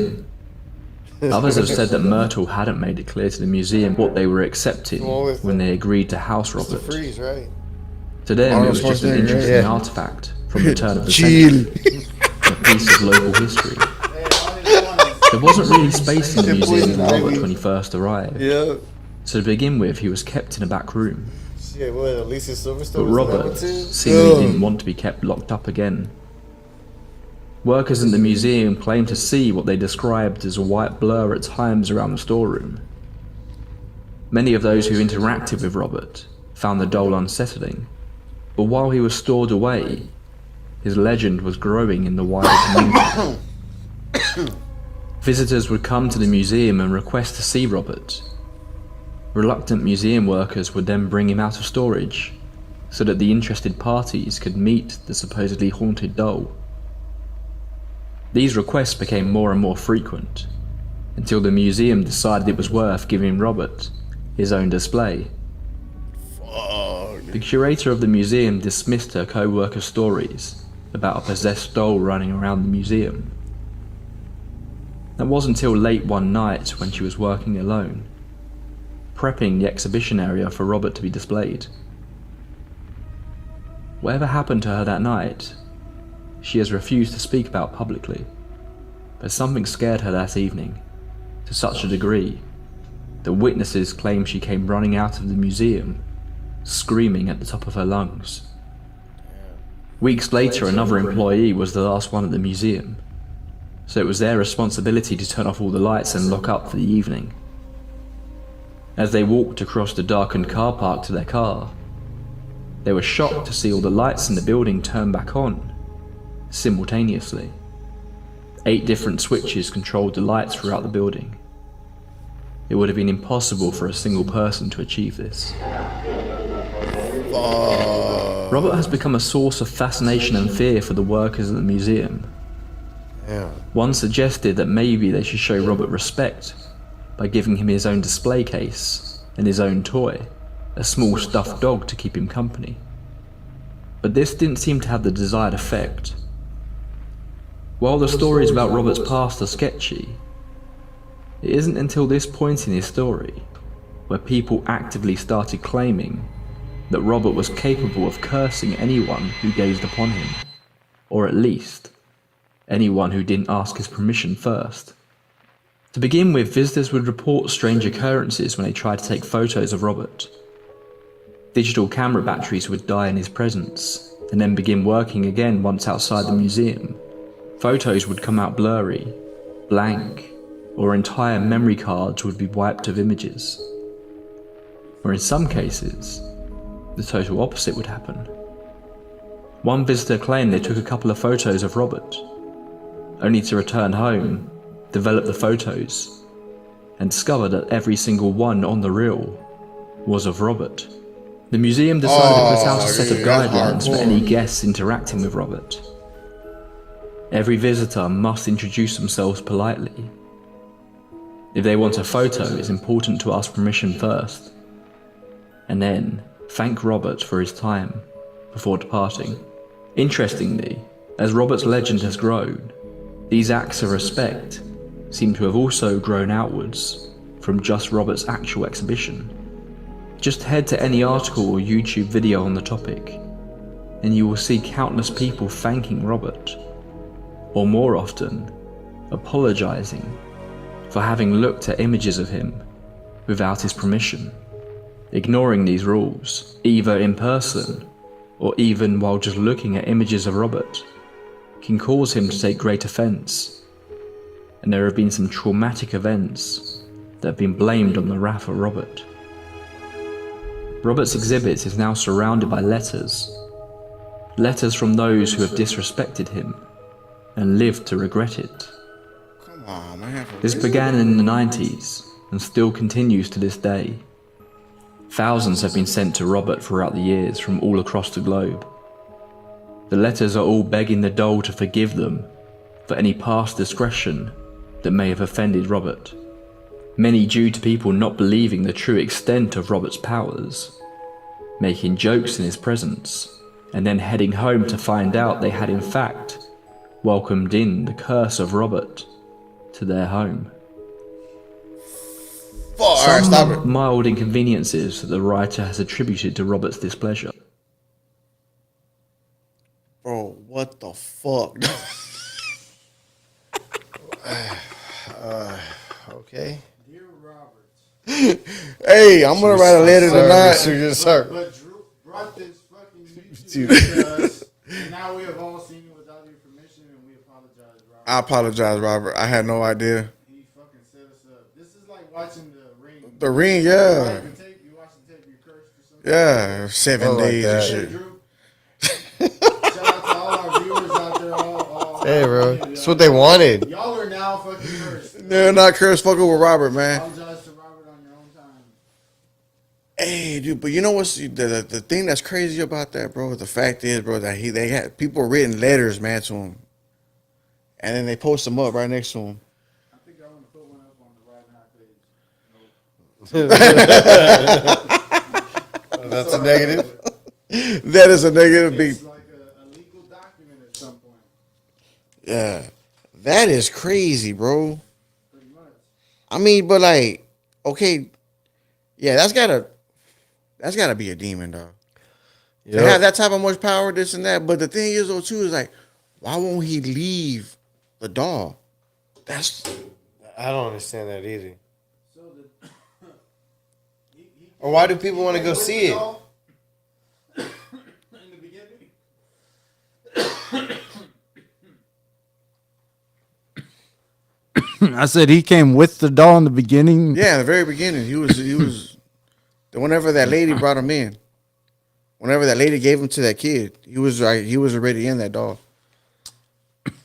in. Others have said that Myrtle hadn't made it clear to the museum what they were accepting when they agreed to house Robert. freeze, right? To them, it Arnold was just an Schwarzenegger, interesting yeah. artifact from the turn of the Chill. century, a piece of local history. There wasn't really space in the museum for Robert when he first arrived. Yeah. So to begin with, he was kept in a back room. Shit, what? Alicia Silverstone. But was in that Robert one too? seemingly didn't want to be kept locked up again. Workers in the museum claimed to see what they described as a white blur at times around the storeroom. Many of those who interacted with Robert found the doll unsettling, but while he was stored away, his legend was growing in the wider community. Visitors would come to the museum and request to see Robert. Reluctant museum workers would then bring him out of storage so that the interested parties could meet the supposedly haunted doll. These requests became more and more frequent until the museum decided it was worth giving Robert his own display. The curator of the museum dismissed her co-worker's stories about a possessed doll running around the museum. That wasn't until late one night when she was working alone, prepping the exhibition area for Robert to be displayed. Whatever happened to her that night, she has refused to speak about publicly, but something scared her that evening, to such a degree that witnesses claim she came running out of the museum, screaming at the top of her lungs. Weeks later, another employee was the last one at the museum, so it was their responsibility to turn off all the lights and lock up for the evening. As they walked across the darkened car park to their car, they were shocked to see all the lights in the building turn back on, simultaneously. 8 different switches controlled the lights throughout the building. It would have been impossible for a single person to achieve this. Robert has become a source of fascination and fear for the workers at the museum. Yeah. One suggested that maybe they should show Robert respect by giving him his own display case and his own toy, a small stuffed dog to keep him company. But this didn't seem to have the desired effect. While the stories about Robert's past are sketchy, it isn't until this point in his story where people actively started claiming that Robert was capable of cursing anyone who gazed upon him, or at least anyone who didn't ask his permission first. To begin with, visitors would report strange occurrences when they tried to take photos of Robert. Digital camera batteries would die in his presence, and then begin working again once outside the museum. Photos would come out blurry, blank, or entire memory cards would be wiped of images. Or in some cases, the total opposite would happen. One visitor claimed they took a couple of photos of Robert, only to return home, develop the photos, and discover that every single one on the reel was of Robert. The museum decided to put out a set of guidelines for any guests interacting with Robert. Every visitor must introduce themselves politely. If they want a photo, it's important to ask permission first, and then thank Robert for his time before departing. Interestingly, as Robert's legend has grown, these acts of respect seem to have also grown outwards from just Robert's actual exhibition. Just head to any article or YouTube video on the topic, and you will see countless people thanking Robert, or more often, apologizing for having looked at images of him without his permission. Ignoring these rules, either in person or even while just looking at images of Robert, can cause him to take great offense, and there have been some traumatic events that have been blamed on the wrath of Robert. Robert's exhibit is now surrounded by letters from those who have disrespected him and lived to regret it. Come on, man. This began in the 90s and still continues to this day. Thousands have been sent to Robert throughout the years from all across the globe. The letters are all begging the doll to forgive them for any past discretion that may have offended Robert. Many due to people not believing the true extent of Robert's powers, making jokes in his presence, and then heading home to find out they had in fact welcomed in the curse of Robert to their home. Some mild inconveniences that the writer has attributed to Robert's displeasure. Bro, what the fuck? Okay. Dear Robert. Hey, I'm gonna write a letter tonight. Sir. But Drew brought this fucking YouTube to us, and now we have all seen it without your permission, and we apologize, Robert. I apologize, Robert. I had no idea. He fucking set us up. This is like watching The Ring. The Ring, You yeah. watch the tape, you're cursed or something. Yeah, 7 like days and that. shit. Drew. Shout out to all our viewers out there. Hey, bro. That's what they wanted. Y'all are now fucking cursed. They're not cursed fucking with Robert, man. Apologize to Robert on your own time. Hey, dude, but you know what's the thing that's crazy about that, bro? The fact is, bro, that they had people written letters, man, to him, and then they post them up right next to him. I think I want to put one up on the right page. That's a negative. That is a negative. Big, It's like a legal document at some point. yeah, that is crazy, bro. Pretty much. I mean, but like, okay, yeah, that's gotta be a demon, though. To have that type of much power, this and that. But the thing is, though, too, is like, why won't he leave the doll? That's I don't understand that either. So Or why do people want to go see it? in the beginning. I said he came with the doll in the beginning. yeah. In the very beginning, he was. Whenever that lady brought him in, whenever that lady gave him to that kid, he was already in that doll.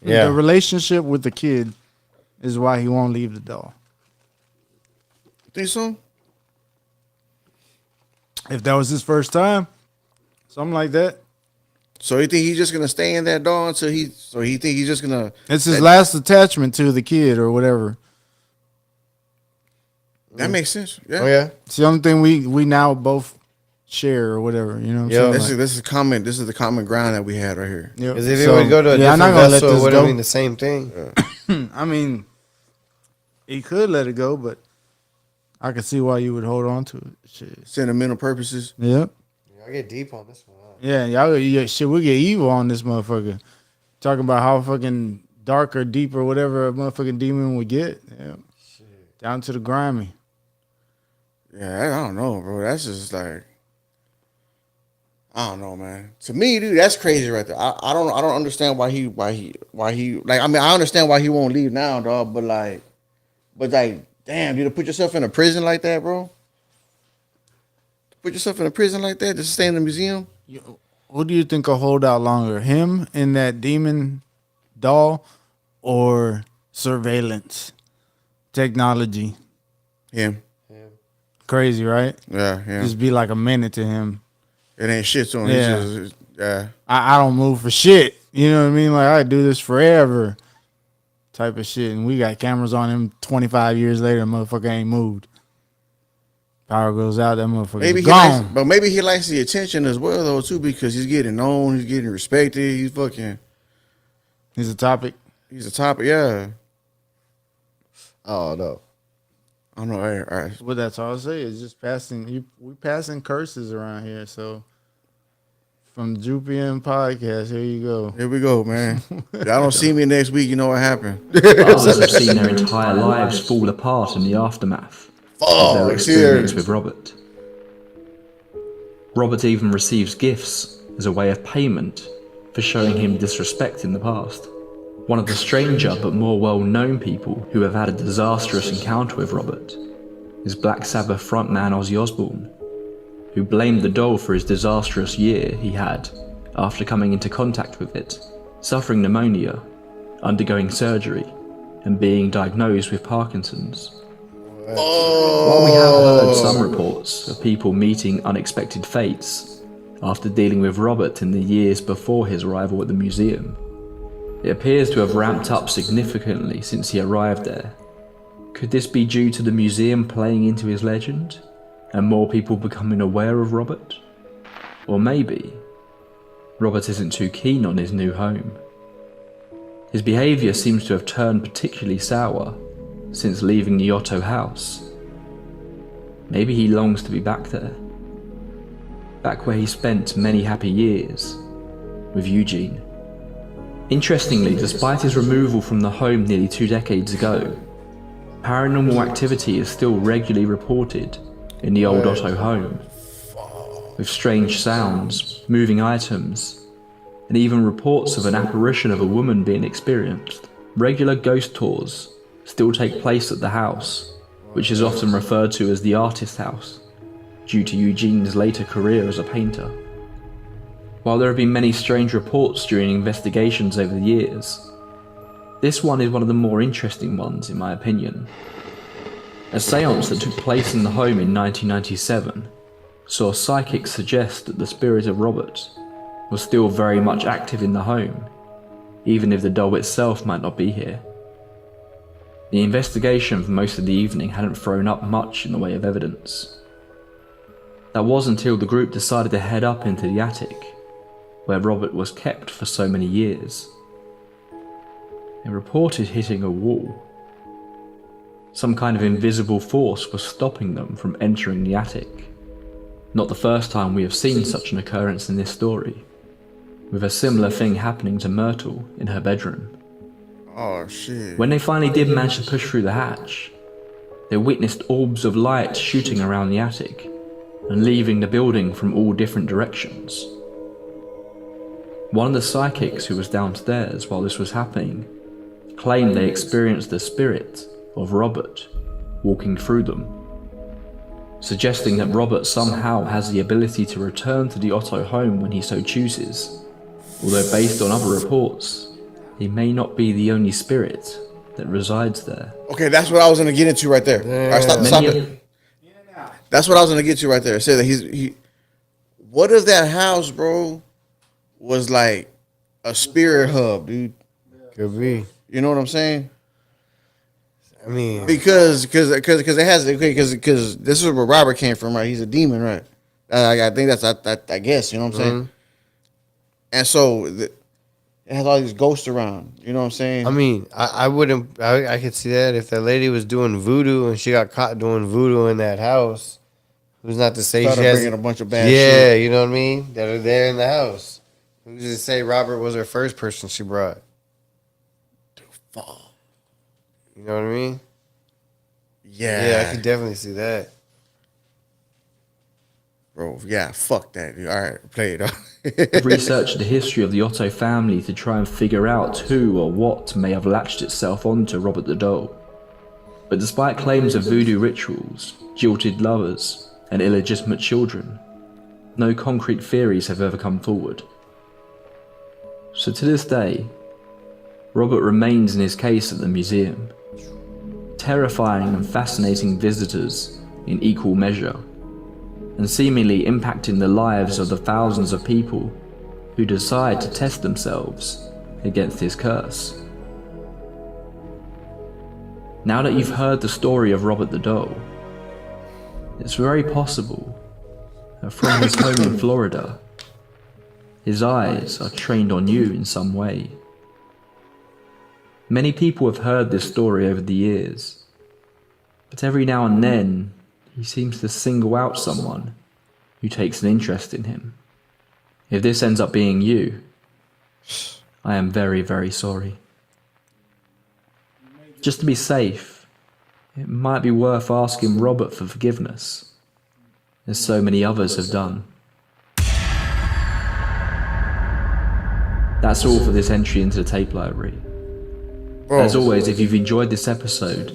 Yeah. The relationship with the kid is why he won't leave the doll. Think so? If that was his first time, something like that. So you think he's just gonna stay in that doll until he? So he think he's just gonna? It's his last attachment to the kid or whatever. That makes sense. Yeah. Oh yeah. It's the only thing we now both share or whatever. You know what I'm Yeah. saying? This is common. This is the common ground that we had right here. Yep. Because if it So, would go to a I'm not different gonna let vessel, it this wouldn't go. mean the same thing. I mean, he could let it go, but I can see why you would hold on to it. Shit. Sentimental purposes. Yep. I get deep on this one. Yeah, y'all. Yeah, shit, we get evil on this motherfucker. Talking about how fucking dark or deep or whatever a motherfucking demon would get. Yeah. Down to the grimy. Yeah, I don't know, bro. That's just like, I don't know, man. To me, dude, that's crazy right there. I don't understand why he like. I mean, I understand why he won't leave now, dog. But like, damn, you to put yourself in a prison like that, bro. Put yourself in a prison like that just to stay in the museum. Who do you think will hold out longer, him and that demon doll, or surveillance technology? Him. Crazy, right? Yeah. Just be like a minute to him. It ain't shit to him. Yeah. He's just, yeah. I don't move for shit. You know what I mean? Like I do this forever, type of shit. And we got cameras on him. 25 years later, motherfucker ain't moved. Power goes out, that motherfucker Maybe is he gone. likes, but maybe he likes the attention as well, though, too, because he's getting known, he's getting respected, he's He's a topic. he's a top, yeah. Oh no. I don't know. All right. Well, that's all I say. It's just passing. We passing curses around here. So from the Jupian podcast, here you go. Here we go, man. Y'all don't see me next week, you know what happened. Others have seen their entire lives fall apart in the aftermath of their experience with Robert. Robert even receives gifts as a way of payment for showing him disrespect in the past. One of the stranger but more well-known people who have had a disastrous encounter with Robert is Black Sabbath frontman Ozzy Osbourne, who blamed the doll for his disastrous year he had after coming into contact with it, suffering pneumonia, undergoing surgery, and being diagnosed with Parkinson's. While we have heard some reports of people meeting unexpected fates after dealing with Robert in the years before his arrival at the museum, it appears to have ramped up significantly since he arrived there. Could this be due to the museum playing into his legend, and more people becoming aware of Robert? Or maybe Robert isn't too keen on his new home. His behaviour seems to have turned particularly sour since leaving the Otto house. Maybe he longs to be back there. Back where he spent many happy years with Eugene. Interestingly, despite his removal from the home nearly 2 decades ago, paranormal activity is still regularly reported in the old Otto home, with strange sounds, moving items, and even reports of an apparition of a woman being experienced. Regular ghost tours still take place at the house, which is often referred to as the artist house, due to Eugene's later career as a painter. While there have been many strange reports during investigations over the years, this one is one of the more interesting ones in my opinion. A séance that took place in the home in 1997 saw psychics suggest that the spirit of Robert was still very much active in the home, even if the doll itself might not be here. The investigation for most of the evening hadn't thrown up much in the way of evidence. That was until the group decided to head up into the attic, where Robert was kept for so many years. They reported hitting a wall. Some kind of invisible force was stopping them from entering the attic. Not the first time we have seen such an occurrence in this story, with a similar thing happening to Myrtle in her bedroom. Oh, shit. When they finally did manage to push through the hatch, they witnessed orbs of light shooting around the attic and leaving the building from all different directions. One of the psychics who was downstairs while this was happening claimed they experienced the spirit of Robert walking through them, suggesting that Robert somehow has the ability to return to the Otto home when he so chooses, although based on other reports, he may not be the only spirit that resides there. Okay, that's what I was gonna get into right there. All right, stop it. That's what I was gonna get to right there. Say that he. What if that house, bro, was like a spirit hub, dude? Could be. You know what I'm saying? I mean, because it has because this is where Robert came from, right? He's a demon, right? I think I guess you know what I'm saying. And so it has all these ghosts around. You know what I'm saying? I mean, I wouldn't. I could see that if that lady was doing voodoo and she got caught doing voodoo in that house. Who's not to say Started she has bringing a bunch of bad yeah, shit. you know what I mean? That are there in the house. Who's to say Robert was her first person she brought? You know what I mean? Yeah, I could definitely see that. Bro, yeah, fuck that. All right, play it. I've researched the history of the Otto family to try and figure out who or what may have latched itself onto Robert the Doe. But despite claims of voodoo rituals, jilted lovers, and illegitimate children, no concrete theories have ever come forward. So to this day, Robert remains in his case at the museum, terrifying and fascinating visitors in equal measure, and seemingly impacting the lives of the thousands of people who decide to test themselves against his curse. Now that you've heard the story of Robert the Doe, it's very possible that from his home in Florida, his eyes are trained on you in some way. Many people have heard this story over the years, but every now and then he seems to single out someone who takes an interest in him. If this ends up being you, I am very, very sorry. Just to be safe, it might be worth asking Robert for forgiveness, as so many others have done. That's all for this entry into the tape library. As always, if you've enjoyed this episode,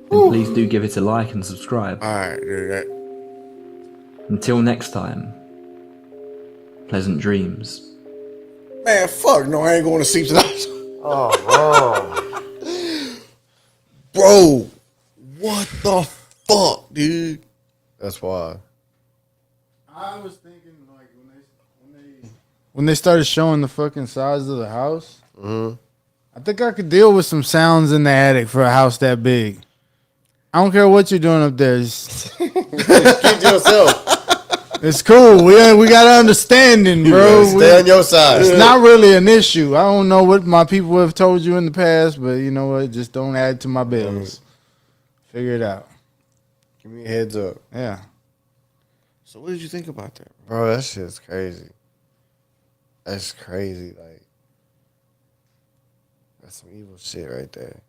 then please do give it a like and subscribe. All right, dude. Until next time, pleasant dreams. Man, fuck no, I ain't going to sleep tonight. Bro, what the fuck, dude? That's why. I was thinking like when they started showing the fucking size of the house. I think I could deal with some sounds in the attic for a house that big. I don't care what you're doing up there. Keep to yourself. It's cool. We got an understanding, bro. Stay on your side. It's not really an issue. I don't know what my people have told you in the past, but you know what? Just don't add to my bills. Figure it out. Give me a heads up. Yeah. So what did you think about that? Bro, that shit's crazy. That's crazy. Like, that's some evil shit right there.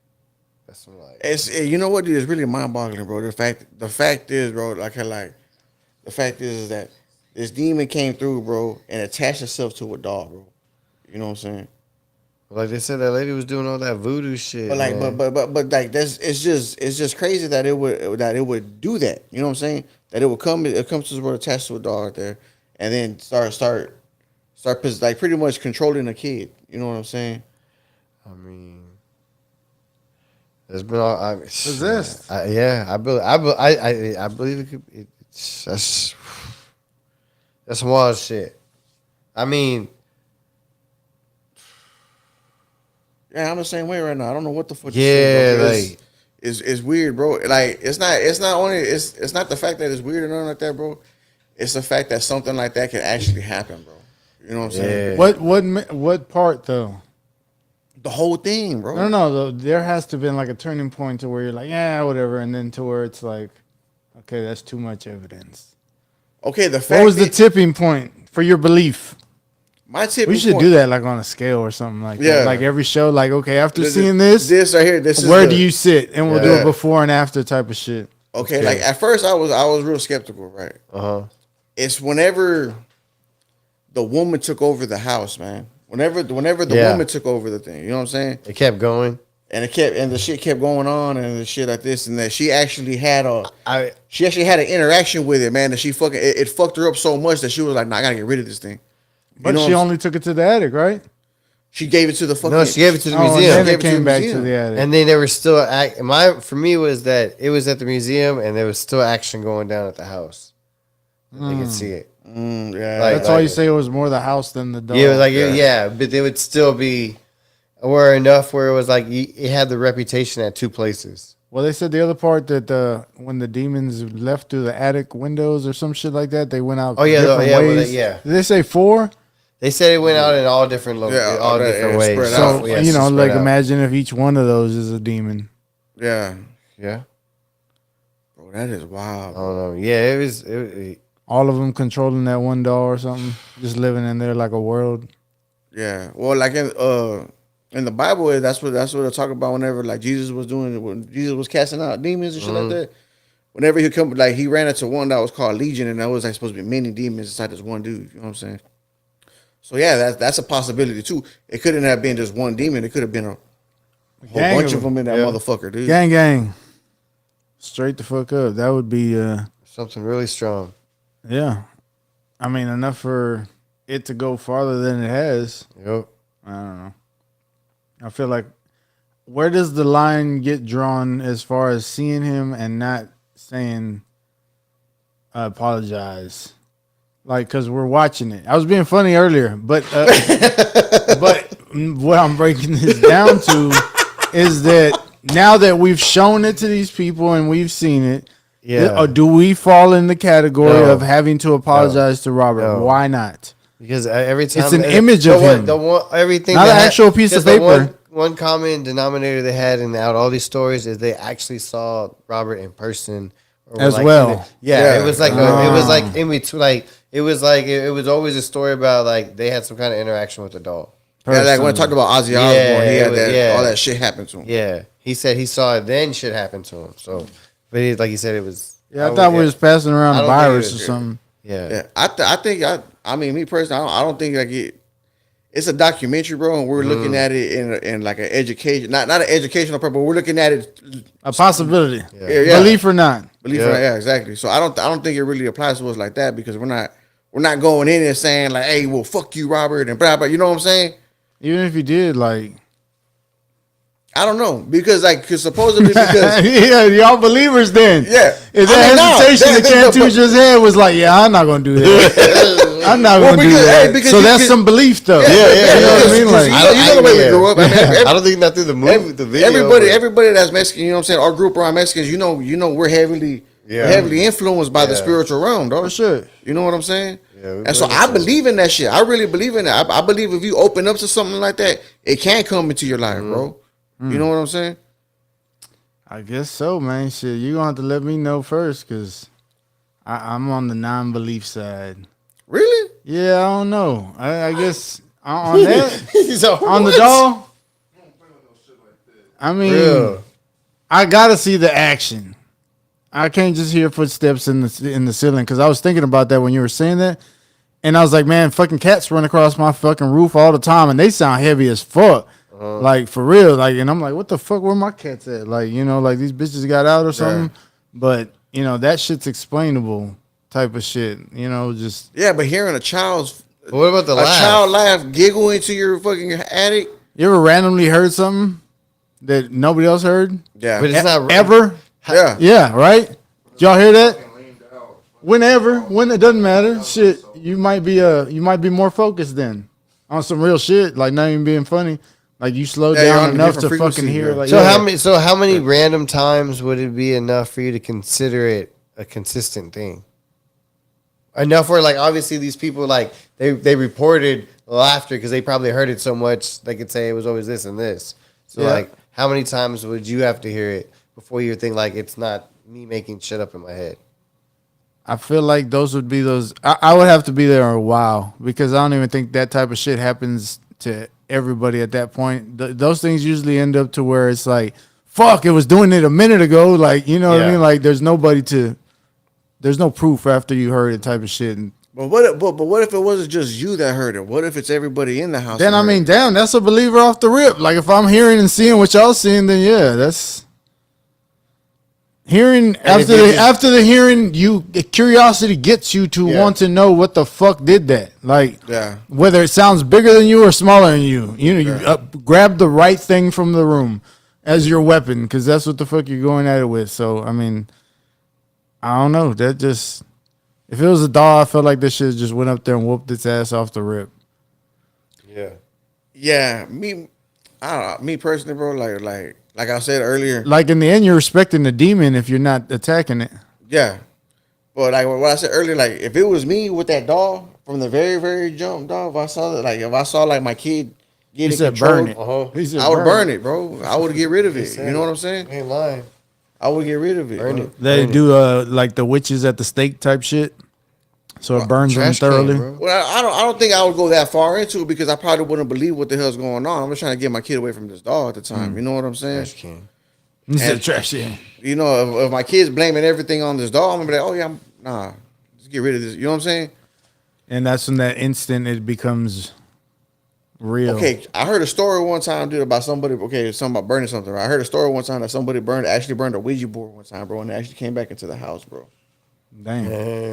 That's some like. You know what, dude? It's really mind-boggling, bro. The fact is, bro. The fact is that this demon came through, bro, and attached itself to a dog, bro. You know what I'm saying? Like they said, that lady was doing all that voodoo shit. But like, man. but like, it's just crazy that it would do that. You know what I'm saying? That it comes to this world attached to a dog there, and then start like pretty much controlling a kid. You know what I'm saying? I mean, there's been all Possessed. Yeah, I believe it could. That's some wild shit. I mean, Yeah, I'm the same way right now. I don't know what the fuck. to yeah, say, bro. like It's weird, bro. Like it's not the fact that it's weird or nothing like that, bro. It's the fact that something like that can actually happen, bro. You know what I'm saying? yeah. What part though? The whole thing, bro. No. Though, there has to have been like a turning point to where you're like, yeah, whatever, and then to where it's like, okay, that's too much evidence. Okay, the fact What was the tipping point for your belief? my tip. We should do that like on a scale or something like Yeah. that. Like every show, like, okay, after seeing this, right here, this is where do you sit? And we'll do Yeah. a before and after type of shit. Okay, like at first I was real skeptical, right? It's whenever the woman took over the house, man. Whenever the woman took over the thing, you know what I'm saying? It kept going. And the shit kept going on and the shit like this and that. She actually had an interaction with it, man. That it fucked her up so much that she was like, nah, I gotta get rid of this thing. But she only took it to the attic, right? She gave it to the fucking. No, she gave it to the Oh, and museum. then Gave it it to came the back museum. to the attic. And then there was still for me was that it was at the museum and there was still action going down at the house. They could see it. Yeah, Like- That's why you say it was more the house than the dog. Yeah, but they would still be aware enough where it was like it had the reputation at two places. Well, they said the other part that when the demons left through the attic windows or some shit like that, they went out. Oh, yeah, different well, ways. yeah. Did they say 4? They said it went out in all different all that- different yeah, ways. spread So out. Yeah, you know, spread like out. imagine if each one of those is a demon. Yeah, Yeah. bro, that is wild. I don't know. Yeah, it was. All of them controlling that one doll or something, just living in there like a world. Yeah, well, like in the Bible, that's what they talk about whenever like Jesus was doing when Jesus was casting out demons and shit like that. Whenever he come, like he ran into one that was called Legion, and that was like supposed to be many demons inside this one dude. You know what I'm saying? So yeah, that's a possibility too. It couldn't have been just one demon. It could have been a whole Gang bunch of of them in that Yeah. motherfucker, dude. Gang, gang, straight the fuck up. That would be Something really strong. yeah. I mean, enough for it to go farther than it has. Yep. I don't know. I feel like where does the line get drawn as far as seeing him and not saying I apologize? Like, cause we're watching it. I was being funny earlier, but what I'm breaking this down to is that now that we've shown it to these people and we've seen it, Yeah. do we fall in the category No. of having to apologize to Robert? No. Why not? Because every time It's an image of him. the one, everything, Not they an had- actual piece of because the paper. One common denominator they had in all these stories is they actually saw Robert in person or As like well. in the- yeah, Yeah. it was like it was like in between. Like it was like it was always a story about like they had some kind of interaction with the doll. Yeah, like when I talked about Ozzy Osbourne, Yeah, he it had was- that yeah. all that shit happened to him. Yeah, he said he saw it, then shit happened to him. So, but like he said, it was. Yeah, I thought we was passing around I the don't think it virus or was- something. Yeah, Yeah, I think I mean me personally, I don't think like it's a documentary, bro, and we're looking at it in like an education, not an educational purpose, but we're looking at it A possibility. yeah. Belief or not. believe Yeah. yeah, exactly. So I don't think it really applies to us like that because we're not going in and saying like, hey, well, fuck you, Robert, and blah blah. You know what I'm saying? Even if you did, like, I don't know because supposedly because yeah, y'all believers then. Yeah. If I that mean, no, hesitation that that- Can2 just had was like, yeah, I'm not going to do that. I'm not Well, going to do because- that. hey, because So you that's could- some belief, though. yeah. You know what I mean? because Like, you know the way we grew up. I mean, I don't think not through the movie, the video. everybody that's Mexican, you know what I'm saying? Our group around Mexicans, you know, we're heavily influenced by the spiritual realm, dog. for sure. You know what I'm saying? Yeah, we and so believe I in believe in that shit. I really believe in that. I believe if you open up to something like that, it can come into your life, bro. You know what I'm saying? I guess so, man. Shit, you going to have to let me know first because I'm on the non-belief side. Really? Yeah, I don't know. I guess on that, So, on the what? doll, I mean, Real. I gotta see the action. I can't just hear footsteps in the ceiling because I was thinking about that when you were saying that, and I was like, man, fucking cats run across my fucking roof all the time, and they sound heavy as fuck, like for real. Like, and I'm like, what the fuck? Where my cats at? Like, you know, like these bitches got out or something. But you know, that shit's explainable type of shit. You know, just Yeah, but hearing a child's But what about the laugh? child laugh, giggle into your fucking attic. you ever randomly heard something that nobody else heard Yeah, But it's not ever? yeah. Yeah, right. Did y'all hear that? Whenever, when it doesn't matter, shit, you might be more focused then on some real shit, like not even being funny. Like you slow Yeah, you're down on a enough to different fucking frequency, hear. yeah. Like, So yeah. how many random times would it be enough for you to consider it a consistent thing? Enough where like obviously these people like they reported laughter because they probably heard it so much they could say it was always this and this. So Yeah. like how many times would you have to hear it before you think like it's not me making shit up in my head? I feel like those would be those. I would have to be there a while because I don't even think that type of shit happens to everybody at that point. Those things usually end up to where it's like, fuck, it was doing it a minute ago. Like, you know what I Yeah. mean? Like, there's no proof after you heard it type of shit. And But what if it wasn't just you that heard it? What if it's everybody in the house? then that I heard mean, it? damn, that's a believer off the rip. Like if I'm hearing and seeing what y'all seeing, then yeah, that's hearing after the hearing. Curiosity gets you to want to know what the fuck did that. Like Yeah. whether it sounds bigger than you or smaller than you. You know, you grab the right thing from the room as your weapon because that's what the fuck you're going at it with. So I mean, I don't know. That just if it was a doll, I felt like this shit just went up there and whooped its ass off the rip. Yeah. Yeah, me. I don't know. Me personally, bro, like I said earlier, Like in the end, you're respecting the demon if you're not attacking it. yeah. But like what I said earlier, like if it was me with that doll from the very, very jump, dog, if I saw like my kid He getting said, "Burn controlled, it." He said, I would "Burn burn it, bro. I would get rid of it. You know what I'm saying? Ain't lying. I would get rid of it. Burn bro. it. They Burn do like the witches at the stake type shit, so it burns them Trash can, thoroughly. bro. Well, I don't think I would go that far into it because I probably wouldn't believe what the hell's going on. I'm just trying to get my kid away from this doll at the time. You know what I'm saying? Trash can. He said, And- "Trash it." You know, if my kid's blaming everything on this doll, I'm gonna be like, oh yeah, nah, let's get rid of this. You know what I'm saying? And that's when that instant it becomes real. Okay, I heard a story one time, dude, about somebody. Okay, something about burning something. I heard a story one time that somebody actually burned a Ouija board one time, bro, and it actually came back into the house, bro. Damn.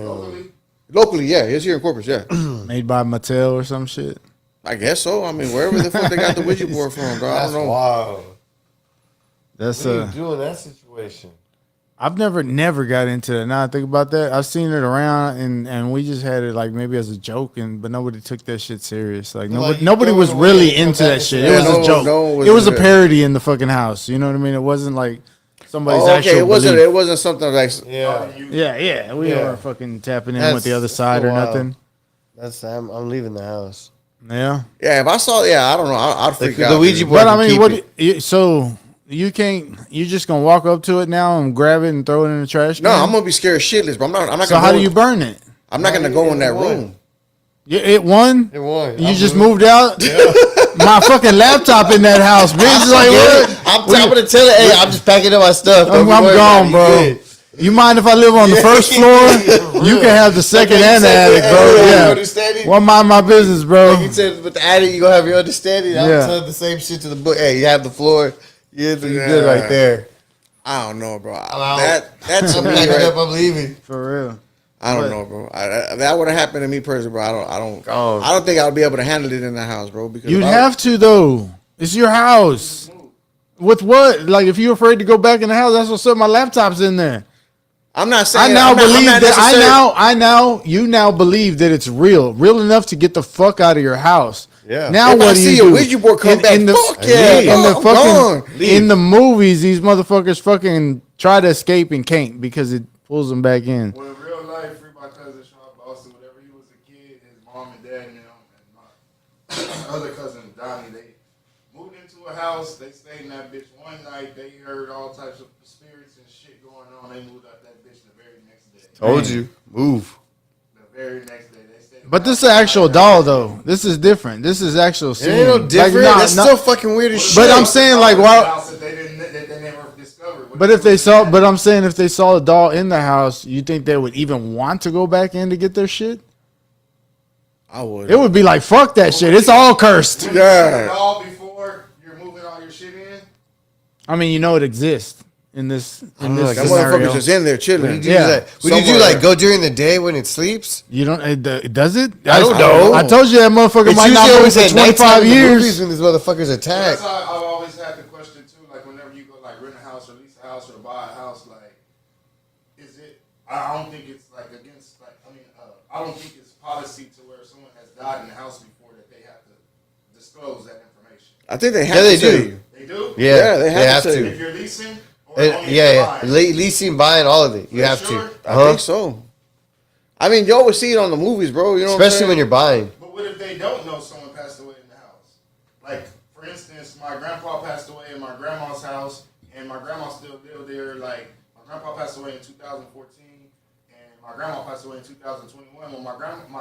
Locally, Locally, yeah, it's here in Corpus, yeah. Made by Mattel or some shit. I guess so. I mean, wherever the fuck they got the Ouija board from, bro, I That's don't know. wild. That's What do you do in that situation? I've never got into it. Now I think about that, I've seen it around, and we just had it like maybe as a joke, but nobody took that shit serious. Like Like, nobody you was throw it really away and into come that back shit. into It it. was Yeah, a joke. no one was It was a into it. parody in the fucking house. You know what I mean? It wasn't like somebody's Oh, actual okay, belief. it wasn't something like. Yeah. Yeah, we Yeah. weren't fucking tapping in That's with the other side so or wild. nothing. I'm leaving the house. Yeah, Yeah, if I saw, I don't know, I'd freak The out. Ouija dude. board. but I can mean, keep what? So you can't? You just gonna walk up to it now and grab it and throw it in the trash can? No, I'm gonna be scared shitless, bro. I'm not. So gonna how go do you in- burn it? I'm not gonna go in that room. It won. It won. You I'm just moving. moved out. My fucking laptop in that house, bitch. It's like what? I'm gonna tell it. Hey, I'm just packing up my stuff. I'm Don't be worried gone, about bro. it. You mind if I live on the first floor? You can have the second Like and the you said, attic, hey, bro. you Yeah. understanding? Well, mind my business, bro. Like you said, with the attic, you gonna have your understanding. I'm Yeah. telling the same shit to the book. Hey, you have the floor. Yeah, you're Yeah. good right there. I don't know, bro. out. That's I'm me, packing right? up. I'm leaving. For real. I don't But- know, bro. That would have happened to me personally, bro. I don't. Gone. I don't think I would be able to handle it in the house, bro. Because You'd if I- have to though. It's your house. With what? Like if you're afraid to go back in the house, that's what's up. My laptop's in there. I'm not saying. I now I'm not- I'm believe not that. necessarily- You now believe that it's real enough to get the fuck out of your house. Yeah. Now If what I do see you a do? Ouija board come back, fuck yeah, in the I'm fucking gone. in the movies, these motherfuckers fucking try to escape and can't because it pulls them back in. well, in real life, free my cousin Sean Boston. Whenever he was a kid, his mom and dad and them, and my other cousin Donnie, they moved into a house. They stayed in that bitch one night. They heard all types of spirits and shit going on. They moved out that bitch the very next day. Told you. Move. The very next day, they stayed. But this is an actual doll though. This is different. This is actual It scene. ain't no Like, different. nah, That's nah- still fucking weird as shit. But I'm saying like why? House that they never discovered. But if they saw, but I'm saying if they saw a doll in the house, you think they would even want to go back in to get their shit? I would. It would be like fuck that shit. It's all cursed. Yeah. All before you're moving all your shit in. I mean, you know it exists in this like, That scenario. motherfucker's just in there chilling. Yeah. Would you do Somewhere. like go during the day when it sleeps? You don't? Does it? I don't know. I told you that motherfucker It's might not usually move always for at nighttime 25 in the movies years. when these motherfuckers attack. That's how I've always had the question too. Like whenever you go like rent a house or lease a house or buy a house, like is it? I don't think it's like against like I don't think it's policy to where someone has died in the house before that they have to disclose that information. I think they have Yeah, to they tell do. you. They do. Yeah, they have to. If you're leasing or only if Yeah, you're yeah. buying? Leasing, buying, all of it. You For have sure? to. I think so. I mean, you always see it on the movies, bro. You know, Especially when you're buying. But what if they don't know someone passed away in the house? Like, for instance, my grandpa passed away in my grandma's house, and my grandma still lived there. Like, my grandpa passed away in 2014, and my grandma passed away in 2021. When my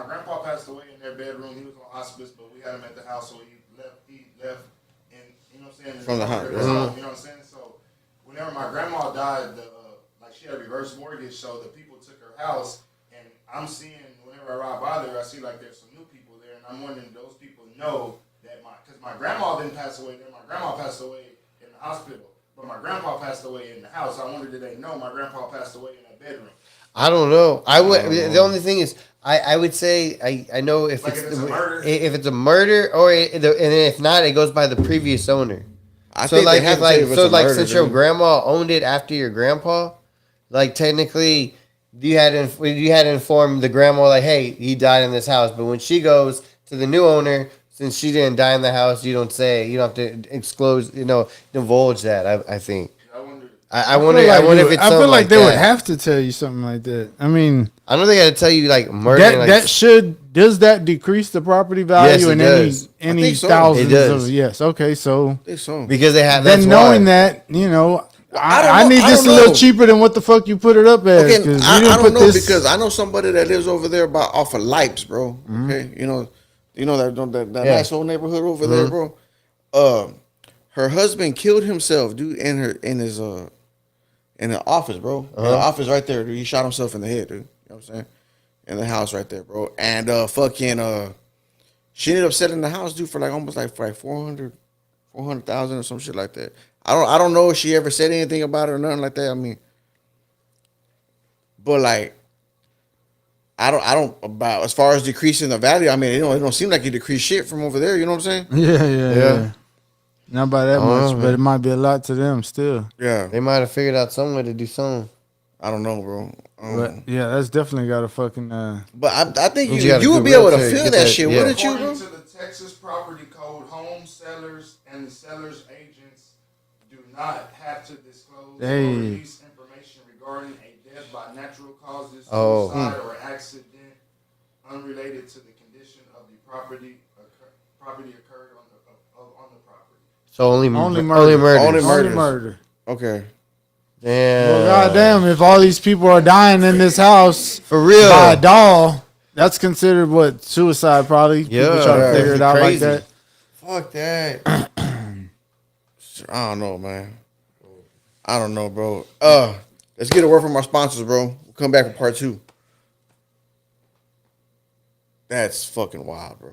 grandpa passed away in their bedroom, he was on hospice, but we had him at the house, so he left, and you know what I'm saying? From the house. You know what I'm saying? So, whenever my grandma died, like she had a reverse mortgage, so the people took her house, and I'm seeing whenever I ride by there, I see like there's some new people there, and I'm wondering those people know that because my grandma didn't pass away there, my grandma passed away in the hospital, but my grandpa passed away in the house. I wonder did they know my grandpa passed away in that bedroom? I don't know. The only thing is, I would say I know if Like it's if it's a murder? if it's a murder or and if not, it goes by the previous owner. I So think like they have if to tell you like if so it's a like murder, since your dude. grandma owned it after your grandpa, like technically you had to inform the grandma like, hey, he died in this house. But when she goes to the new owner, since she didn't die in the house, you don't have to divulge that. I think. I wonder. I wonder if it's I something feel like they that. would have to tell you something like that. I mean, I know they got to tell you like murder. does that decrease the property value Yes, it in does. any I think so. thousands It does. of yes. Okay, so I think so. because they have. then That's knowing why. that, you know, I don't I know. need I this a don't little know. cheaper than what the fuck you put it up as. Okay, Because I you didn't don't put know this because I know somebody that lives over there off of Lipes, bro. Okay, you know that Yeah. nice old neighborhood over there, bro. Her husband killed himself, dude, in the office, bro. In the office right there, dude. He shot himself in the head, dude. You know what I'm saying? In the house right there, bro. And she ended up selling the house, dude, for almost 400,000 or some shit like that. I don't know if she ever said anything about it or nothing like that. I mean, but I don't about as far as decreasing the value. I mean, it don't seem like it decreased shit from over there. You know what I'm saying? yeah. Not by that I don't much, know, but man. it might be a lot to them still. Yeah, They might have figured out some way to do something. I don't know, bro. But yeah, that's definitely got a fucking. But I think You got a you would good be able to realtor, feel get that that- shit, yeah. wouldn't you, bro? According to the Texas Property Code, home sellers and the seller's agents do not have to disclose or release information regarding a death by natural causes, suicide, or accident unrelated to the condition of the property occurred on the property. So only Only murder. murder. Only Only murders. murder. Okay. Damn. Well, goddamn, if all these people are dying in this house For real. by a doll, that's considered what? Suicide, probably. People try to figure it out like crazy. that. Fuck that. I don't know, man. I don't know, bro. Let's get a word from our sponsors, bro. We'll come back for part 2. That's fucking wild, bro.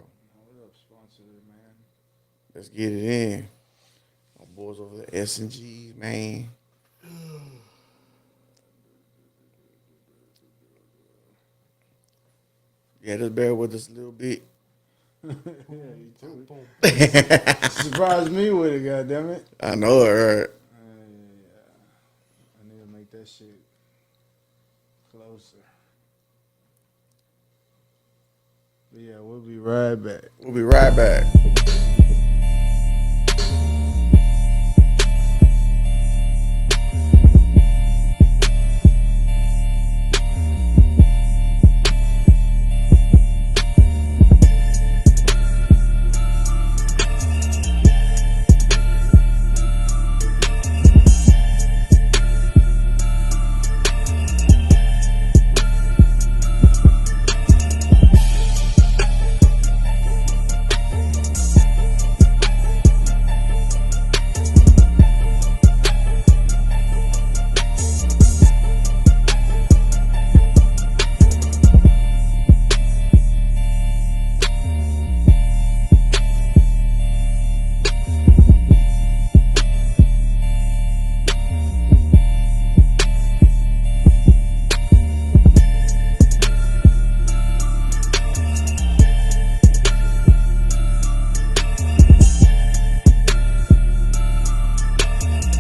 Let's get it in. My boys over there, S&G, man. Yeah, just bear with us a little bit. Surprised me with it, goddammit. I know it, right? I need to make that shit closer. But yeah, we'll be right back. We'll be right back.